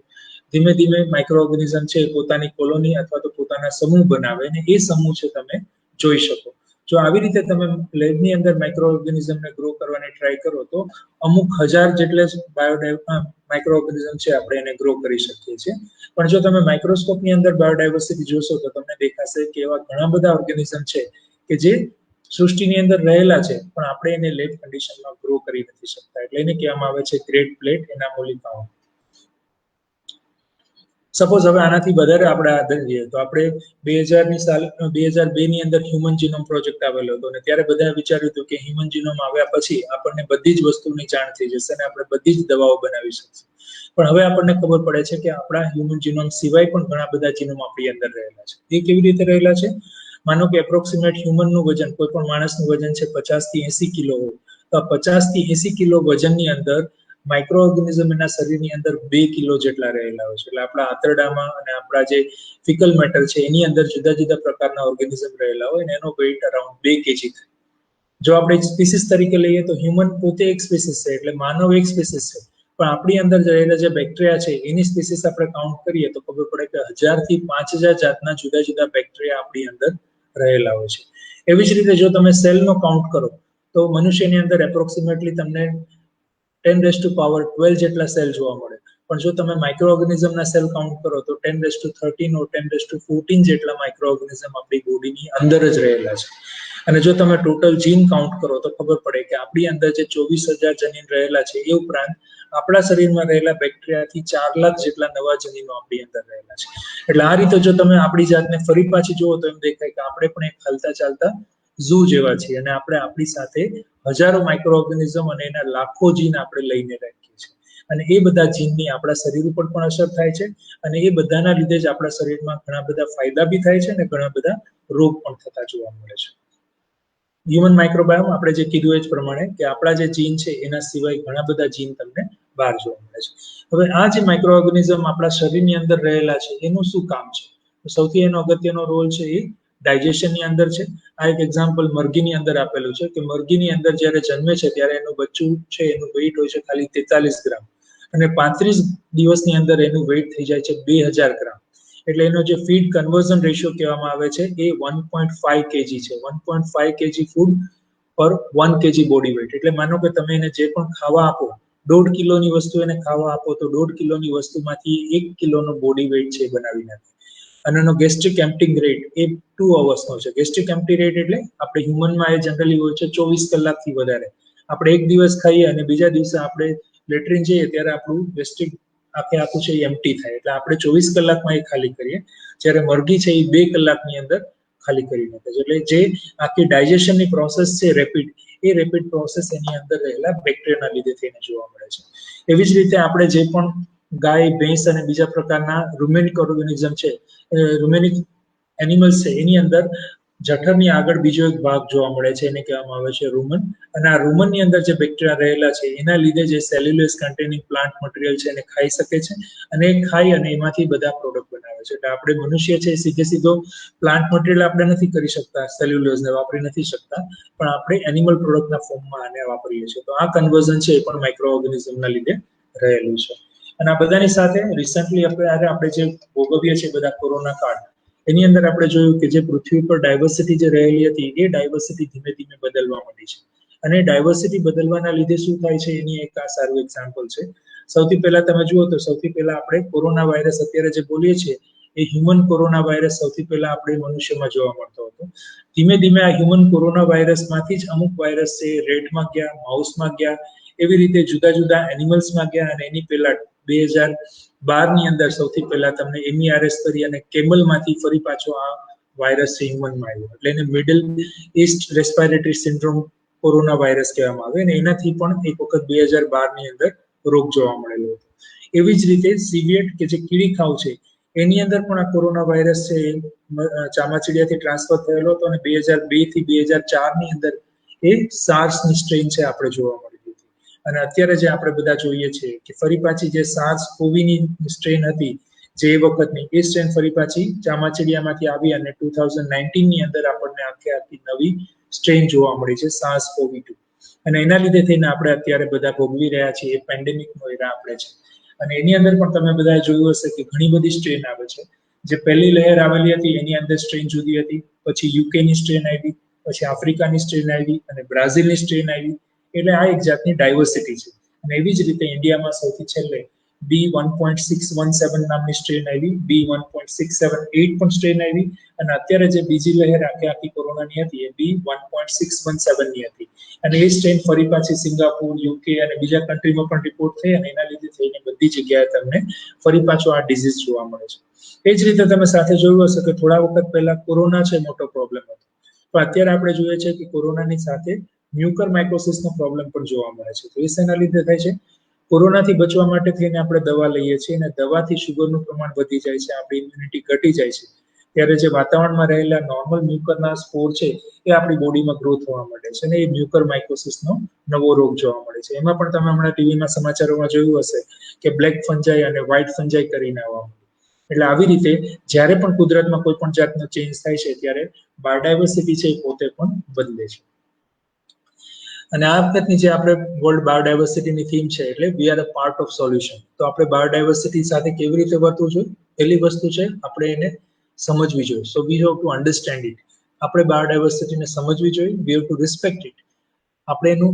ધીમે ધીમે માઇક્રો ઓર્ગેનિઝમ છે પોતાની કોલોની અથવા તો પોતાના સમૂહ બનાવે અને એ સમૂહ છે તમે જોઈ શકો. જો આવી રીતે તમે લેબની અંદર માઇક્રો ઓર્ગેનિઝમને ગ્રો કરવાની ટ્રાય કરો તો અમુક હજાર જેટલા માઇક્રો ઓર્ગેનિઝમ છે આપણે એને ગ્રો કરી શકીએ છીએ. પણ જો તમે માઇક્રોસ્કોપની અંદર બાયોડાયવર્સિટી જોશો તો તમને દેખાશે કે એવા ઘણા બધા ઓર્ગેનિઝમ છે કે જે સૃષ્ટિની અંદર રહેલા છે પણ આપણે એને લેબ કન્ડિશનમાં ગ્રો કરી નથી શકતા. એટલે એને કહેવામાં આવે છે ગ્રેટ પ્લેટ એનામોલિફાઉન્ડ. સપોઝ હવે આનાથી વધારે આપણે આગળ જઈએ તો આપણે 2002 ની અંદર હ્યુમન જીનોમ પ્રોજેક્ટ આવેલો હતો અને ત્યારે બધા વિચાર્યું હતું કે હ્યુમન જીનોમ આવ્યા પછી આપણને બધી જ વસ્તુની જાણ થઈ જશે અને આપણે બધી જ દવાઓ બનાવી શકશું. પણ હવે આપણને ખબર પડે છે કે આપણા હ્યુમન જીનોમ સિવાય પણ ઘણા બધા જીનોમ આપણી અંદર રહેલા છે. એ કેવી રીતે રહેલા છે? માનો કે એપ્રોક્સિમેટ હ્યુમનનું વજન, કોઈ પણ માણસનું વજન છે 50 થી 80 કિલો હોય તો 50 થી 80 કિલો વજનની અંદર માઇક્રો ઓર્ગેનિઝમ એના શરીરની અંદર 2 કિલો જેટલા રહેલા હોય છે. એટલે આપણા આંતરડામાં અને આપણા જે ફિકલ મેટર છે એની અંદર જુદા જુદા પ્રકારના ઓર્ગેનિઝમ રહેલા હોય અને એનો વેઇટ અરાઉન્ડ 2 કેજી થાય. જો આપણે સ્પીસીસ તરીકે લઈએ તો હ્યુમન પોતે એક સ્પીસીસ છે, એટલે માનવ એક સ્પીસીસ છે. પણ આપણી અંદર રહેલા જે બેક્ટેરિયા છે એની સ્પીસીસ આપણે કાઉન્ટ કરીએ તો ખબર પડે કે 1000 થી 5000 જાતના જુદા જુદા બેક્ટેરિયા આપણી અંદર રહેલા હોય છે. એવી જ રીતે જો તમે સેલનો કાઉન્ટ કરો તો મનુષ્યની અંદર એપ્રોક્સિમેટલી તમને 10⁻12 જેટલા સેલ જોવા મળે. પણ જો તમે માઇક્રો ઓર્ગેનિઝમના સેલ કાઉન્ટ કરો તો 10⁻13 or 10⁻14 જેટલા માઇક્રો ઓર્ગેનિઝમ આપણી બોડીની અંદર જ રહેલા છે. અને જો તમે ટોટલ જીન કાઉન્ટ કરો તો ખબર પડે કે આપણી અંદર જે 24,000 જનીન રહેલા છે એ ઉપરાંત આપણા શરીરમાં રહેલા બેક્ટેરિયાથી 4 લાખ જેટલા નવા જનીનો આપણી અંદર રહેલા છે. એટલે આ રીતે જો તમે આપણી જાતને ફરી પાછી જુઓ તો એમ દેખાય કે આપણે પણ એક હાલતા ચાલતા ઝૂ જેવા છીએ અને આપણે આપણી સાથે હજારો માઇક્રો ઓર્ગેનિઝમ અને એના લાખો જીન આપણે લઈને રાખીએ છીએ. અને એ બધા જીનની આપણા શરીર ઉપર પણ અસર થાય છે અને એ બધાના લીધે જ આપણા શરીરમાં ઘણા બધા ફાયદા બી થાય છે અને ઘણા બધા રોગ પણ થતા જોવા મળે છે. હ્યુમન માઇક્રોબાયોમ આપણે જે કીધું એ જ પ્રમાણે કે આપણા જે જીન છે એના સિવાય ઘણા બધા જીન તમને બહાર જોવા મળે છે. હવે આ જે માઇક્રો ઓર્ગેનિઝમ આપણા શરીરની અંદર રહેલા છે એનું શું કામ છે? સૌથી એનો અગત્યનો રોલ છે એ ડાયજેશનની અંદર છે. આ એક એક્ઝામ્પલ મરઘીની અંદર આપેલું છે કે મરઘીની અંદર જ્યારે જન્મે છે ત્યારે એનું બચ્ચું છે એનું વેઇટ હોય છે ખાલી 43 ગ્રામ અને 35 દિવસની અંદર એનું વેઇટ થઈ જાય છે 2000 ગ્રામ. એટલે એનો જે ફીડ કન્વર્ઝન રેશિયો કહેવામાં આવે છે એ 1.5 કેજી છે. 1.5 કેજી ફૂડ પર 1 કેજી બોડી વેઇટ. એટલે માનો કે તમે એને જે પણ ખાવા આપો 1.5 કિલોની વસ્તુ એને ખાવા આપો તો 1.5 કિલોની વસ્તુમાંથી 1 કિલોનો બોડી વેઇટ છે બનાવી નાખે. અને એનો ગેસ્ટ્રિક એમ્પટિંગ રેટ એ 2 અવર્સનો છે. ગેસ્ટ્રિક એમ્પટી રેટ એટલે આપણે હ્યુમનમાં એ જનરલી હોય છે 24 કલાકથી વધારે. આપણે એક દિવસ ખાઈએ અને બીજા દિવસે આપણે લેટ્રિન જઈએ ત્યારે આપણું ગેસ્ટ્રિક આખે આખું છે એ એમ્પ્ટી થાય. એટલે આપણે 24 કલાકમાં એ ખાલી કરીએ, જ્યારે મરઘી છે એ 2 કલાકની અંદર ખાલી કરી નાખે છે. એટલે જે આખી ડાયજેશનની પ્રોસેસ છે રેપિડ, એ રેપિડ પ્રોસેસ એની અંદર રહેલા બેક્ટેરિયાના લીધે થઈને જોવા મળે છે. એવી જ રીતે આપણે જે પણ ગાય, ભેંસ અને બીજા પ્રકારના રૂમેનિક ઓર્ગેનિઝમ છે, રૂમેનિક એનિમલ્સ છે, એની અંદર જઠરની આગળ બીજો એક ભાગ જોવા મળે છે, એને કહેવામાં આવે છે રૂમન. અને આ રૂમનની અંદર જે બેક્ટેરિયા રહેલા છે એના લીધે જે સેલ્યુલોઝ કન્ટેનિંગ પ્લાન્ટ મટીરિયલ છે એને ખાઈ શકે છે, અને એ ખાઈ અને એમાંથી બધા પ્રોડક્ટ બનાવે છે. એટલે આપણે મનુષ્ય છે સીધો પ્લાન્ટ મટીરિયલ આપણે નથી કરી શકતા, સેલ્યુલોઝને વાપરી નથી શકતા, પણ આપણે એનિમલ પ્રોડક્ટના ફોર્મમાં આને વાપરીએ છીએ. તો આ કન્વર્ઝન છે એ પણ માઇક્રો ઓર્ગેનિઝમના લીધે રહેલું છે. અને આ બધાની સાથે રિસન્ટલી આપણે જે ભોગવીએ છીએ બધા કોરોના કાળ, એની અંદર આપણે જોયું કે જે પૃથ્વી પર ડાયવર્સિટી જે રહેલી હતી, એ ડાયવર્સિટી ધીમે ધીમે બદલવા માંડી છે. અને ડાયવર્સિટી બદલવાના લીધે શું થાય છે એની એક આ સારું એક્ઝામ્પલ છે. સૌથી પહેલા તમે જુઓ તો સૌથી પહેલા આપણે કોરોના વાયરસ અત્યારે જે બોલીએ છીએ એ હ્યુમન કોરોના વાયરસ સૌથી પહેલા આપણે મનુષ્યમાં જોવા મળતો હતો. ધીમે ધીમે આ હ્યુમન કોરોના વાયરસમાંથી જ અમુક વાયરસ છે રેટમાં ગયા, માઉસમાં ગયા, એવી રીતે જુદા જુદા એનિમલ્સમાં ગયા. અને એની પહેલા 2012 ની અંદર સૌથી પહેલા તમને MERS કરી અને કેમલમાંથી ફરી પાછો આ વાયરસ છે હ્યુમનમાં આવ્યો. એટલે એને middle East respiratory syndrome corona virus કહેવામાં આવે, અને એનાથી પણ એક વખત 2012 ની અંદર રોગ જોવા મળેલો હતો. એવી જ રીતે સિવિએટ કે જે કીડી ખાવ છે, એની અંદર પણ આ કોરોના વાયરસ છે ચામાચીડિયાથી ટ્રાન્સફર થયેલો હતો, અને 2002 થી 2004 ની અંદર એ સાર્સની સ્ટ્રેન છે આપણે જોવા મળી હતી. અને અત્યારે જે આપણે બધા જોઈએ છીએ કે ફરી પાછી જે સાર્સ કોવીની સ્ટ્રેન હતી જે વખતની, એ સ્ટ્રેન ફરી પાછી ચામાચીડિયામાંથી આવી અને 2019ની અંદર આપણને આખી નવી સ્ટ્રેન જોવા મળી છે, SARS-CoV-2. અને એના લીધે થઈને આપણે અત્યારે બધા ભોગવી રહ્યા છીએ એ પેન્ડેમિકનો એરા આપણે છે. અને એની અંદર પણ તમે બધાએ જોયું હશે કે ઘણી બધી સ્ટ્રેન આવે છે. જે પહેલી લહેર આવેલી હતી એની અંદર સ્ટ્રેન જુદી હતી, પછી યુકેની સ્ટ્રેન આવી, પછી આફ્રિકાની સ્ટ્રેન આવી, અને બ્રાઝિલની સ્ટ્રેન આવી. એટલે આ એક જાતની ડાયવર્સિટી છે. અને એવી જ રીતે ઇન્ડિયામાં સૌથી છેલ્લે B1.617 નામની સ્ટ્રેન આવી, B1.678 પણ સ્ટ્રેન આવી, અને અત્યારે જે બીજી લહેર આખી કોરોનાની હતી એ B1.617ની હતી. અને એ સ્ટ્રેન ફરી પાછી સિંગાપુર, યુકે અને બીજા કન્ટ્રીમાં પણ રિપોર્ટ થઈ, અને એના લીધે થઈને બધી જગ્યાએ તમને ફરી પાછો આ ડિઝીઝ જોવા મળે છે. એ જ રીતે તમે સાથે જોયું હશે કે થોડા વખત પહેલા કોરોના છે મોટો પ્રોબ્લેમ હતો, પણ અત્યારે આપણે જોઈએ છે કે કોરોનાની સાથે મ્યુકર માઇકોસિસનો પ્રોબ્લેમ પણ જોવા મળે છે. તો એ શેના લીધે થાય છે? કોરોનાથી બચવા માટે થઈને આપણે દવા લઈએ છીએ, અને દવાથી શુગરનું પ્રમાણ વધી જાય છે, આપણી ઇમ્યુનિટી ઘટી જાય છે. ત્યારે જે વાતાવરણમાં રહેલા નોર્મલ મ્યુકરના સ્પોર છે એ આપણી બોડીમાં ગ્રો થવા માંડે છે, અને એ મ્યુકર માઇકોસિસનો નવો રોગ જોવા મળે છે. એમાં પણ તમે હમણાં ટીવીના સમાચારોમાં જોયું હશે કે બ્લેક ફંજાઈ અને વ્હાઇટ ફંજાઈ કરીને આવવા. એટલે આવી રીતે જ્યારે પણ કુદરતમાં કોઈ પણ જાતનો ચેન્જ થાય છે ત્યારે બાયોડાયવર્સિટી છે એ પોતે પણ બદલે છે. અને આ વખતની જે આપણે વર્લ્ડ બાયોડાયવર્સિટીની થીમ છે એટલે we are a part of solution. તો આપણે બાયોડાયવર્સિટી સાથે કેવી રીતે વર્તવું જોઈએ? પહેલી વસ્તુ છે આપણે એને સમજવી જોઈએ. So we have to understand it. આપણે બાયોડાયવર્સિટીને સમજવી જોઈએ, we have to respect it. આપણે એનું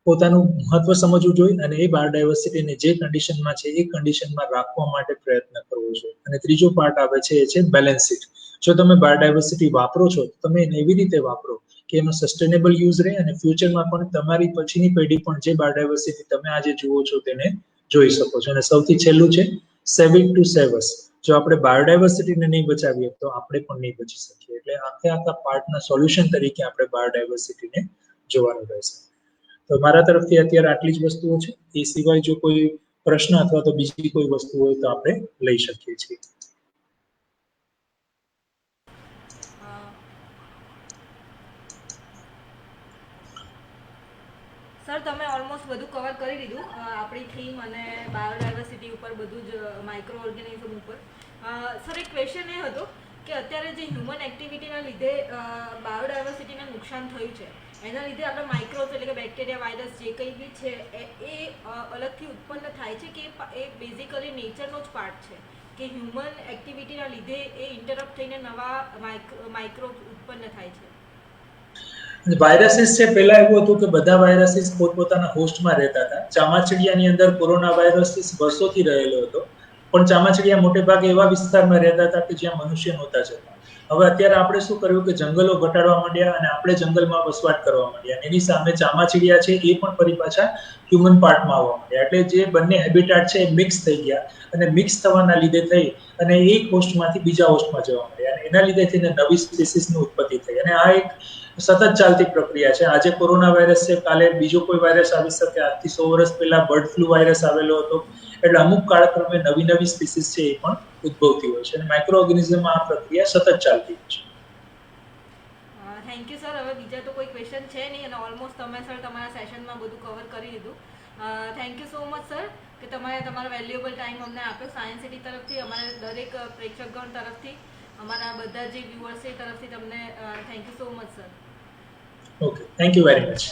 પોતાનું મહત્વ સમજવું જોઈએ, અને એ બાયોડાયવર્સિટીને જે કન્ડિશનમાં છે એ કન્ડિશનમાં રાખવા માટે પ્રયત્ન કરવો જોઈએ. અને ત્રીજો પાર્ટ આવે છે એ છે બેલેન્સ ઇટ. જો તમે બાયોડાયવર્સિટી વાપરો છો તો તમે એને એવી રીતે વાપરો કે એનો સસ્ટેનેબલ યુઝ રહે, અને ફ્યુચરમાં પણ તમારી પછીની પેઢી પણ જે બાયોડાયવર્સિટી તમે આજે જુઓ છો તેને જોઈ શકો છો. અને સૌથી છેલ્લું છે સેવ ઇટ ટુ સેવ અસ. જો આપણે બાયોડાયવર્સિટીને નહીં બચાવીએ તો આપણે પણ નહીં બચી શકીએ. એટલે આખા પાર્ટના સોલ્યુશન તરીકે આપણે બાયોડાયવર્સિટીને જોવાનું રહેશે. તો મારા તરફથી અત્યારે આટલી જ વસ્તુઓ છે. એ સિવાય જો કોઈ પ્રશ્ન અથવા તો બીજી કોઈ વસ્તુ હોય તો આપણે લઈ શકીએ છીએ. સર, તમે ઓલમોસ્ટ બધું કવર કરી દીધું, આપણી થીમ અને બાયોડાયવર્સિટી ઉપર, બધું જ માઇક્રો ઓર્ગેનિઝમ ઉપર. સર, એક ક્વેશ્ચન એ હતો કે અત્યારે જે હ્યુમન એક્ટિવિટીના લીધે બાયોડાયવર્સિટીને નુકસાન થયું છે, એના લીધે આપણે માઇક્રોસ એટલે કે બેક્ટેરિયા, વાયરસ જે કંઈ બી છે એ અલગથી ઉત્પન્ન થાય છે, કે એ બેઝિકલી નેચરનો જ પાર્ટ છે, કે હ્યુમન એક્ટિવિટીના લીધે એ ઇન્ટરપ્ટ થઈને નવા માઇક્રોબ્સ ઉત્પન્ન થાય છે? વાયરસીસ છે, પહેલા એવું હતું કે બધા વાયરસીસ પોતપોતાના હોસ્ટમાં રહેતા હતા. ચામાચીડિયાની અંદર કોરોના વાયરસીસ વર્ષોથી રહેલો હતો, પણ ચામાચીડિયા મોટે ભાગે એવા વિસ્તારમાં રહેતા હતા કે જ્યાં મનુષ્ય નહોતા જતા. હવે અત્યારે આપણે શું કર્યું કે જંગલો ઘટાડવા માંડ્યા અને આપણે જંગલમાં વસવાટ કરવા માંડ્યા. એની સામે ચામાચીડિયા છે એ પણ ફરી પાછા હ્યુમન પાર્ટમાં આવવા માંડ્યા. એટલે જે બંને હેબિટાટ છે એ મિક્સ થઈ ગયા અને મિક્સ થવાના લીધે થઈ અને એક હોસ્ટમાંથી બીજા હોસ્ટમાં જવા માંડ્યા અને એના લીધે થઈને નવી સ્પીસીસની ઉત્પત્તિ થઈ. અને આ એક સતત ચાલતી પ્રક્રિયા છે. આજે કોરોના વાયરસ છે, કાલે બીજો કોઈ વાયરસ આવી શકે. આજથી 100 વર્ષ પહેલા બર્ડ ફ્લુ વાયરસ આવેલો હતો. એટલે અમુક કાળક્રમે નવી નવી સ્પીસીસ છે એ પણ ઉદ્ભવતી હોય છે અને માઇક્રો ઓર્ગેનિઝમમાં આ પ્રક્રિયા સતત ચાલતી હોય છે. Thank you sir. હવે બીજા તો કોઈ ક્વેશ્ચન છે નહીં અને ઓલમોસ્ટ તમે સર તમારા સેશનમાં બધું કવર કરી દીધું. Thank you so much sir કે તમારો વેલ્યુએબલ ટાઈમ અમને આપ્યો. સાયન્સ સિટી તરફથી, અમારા દરેક પ્રેક્ષકગણ તરફથી, અમારા બધા જે વ્યુઅર્સ છે એ તરફથી તમને thank you so much sir. Okay, thank you very much.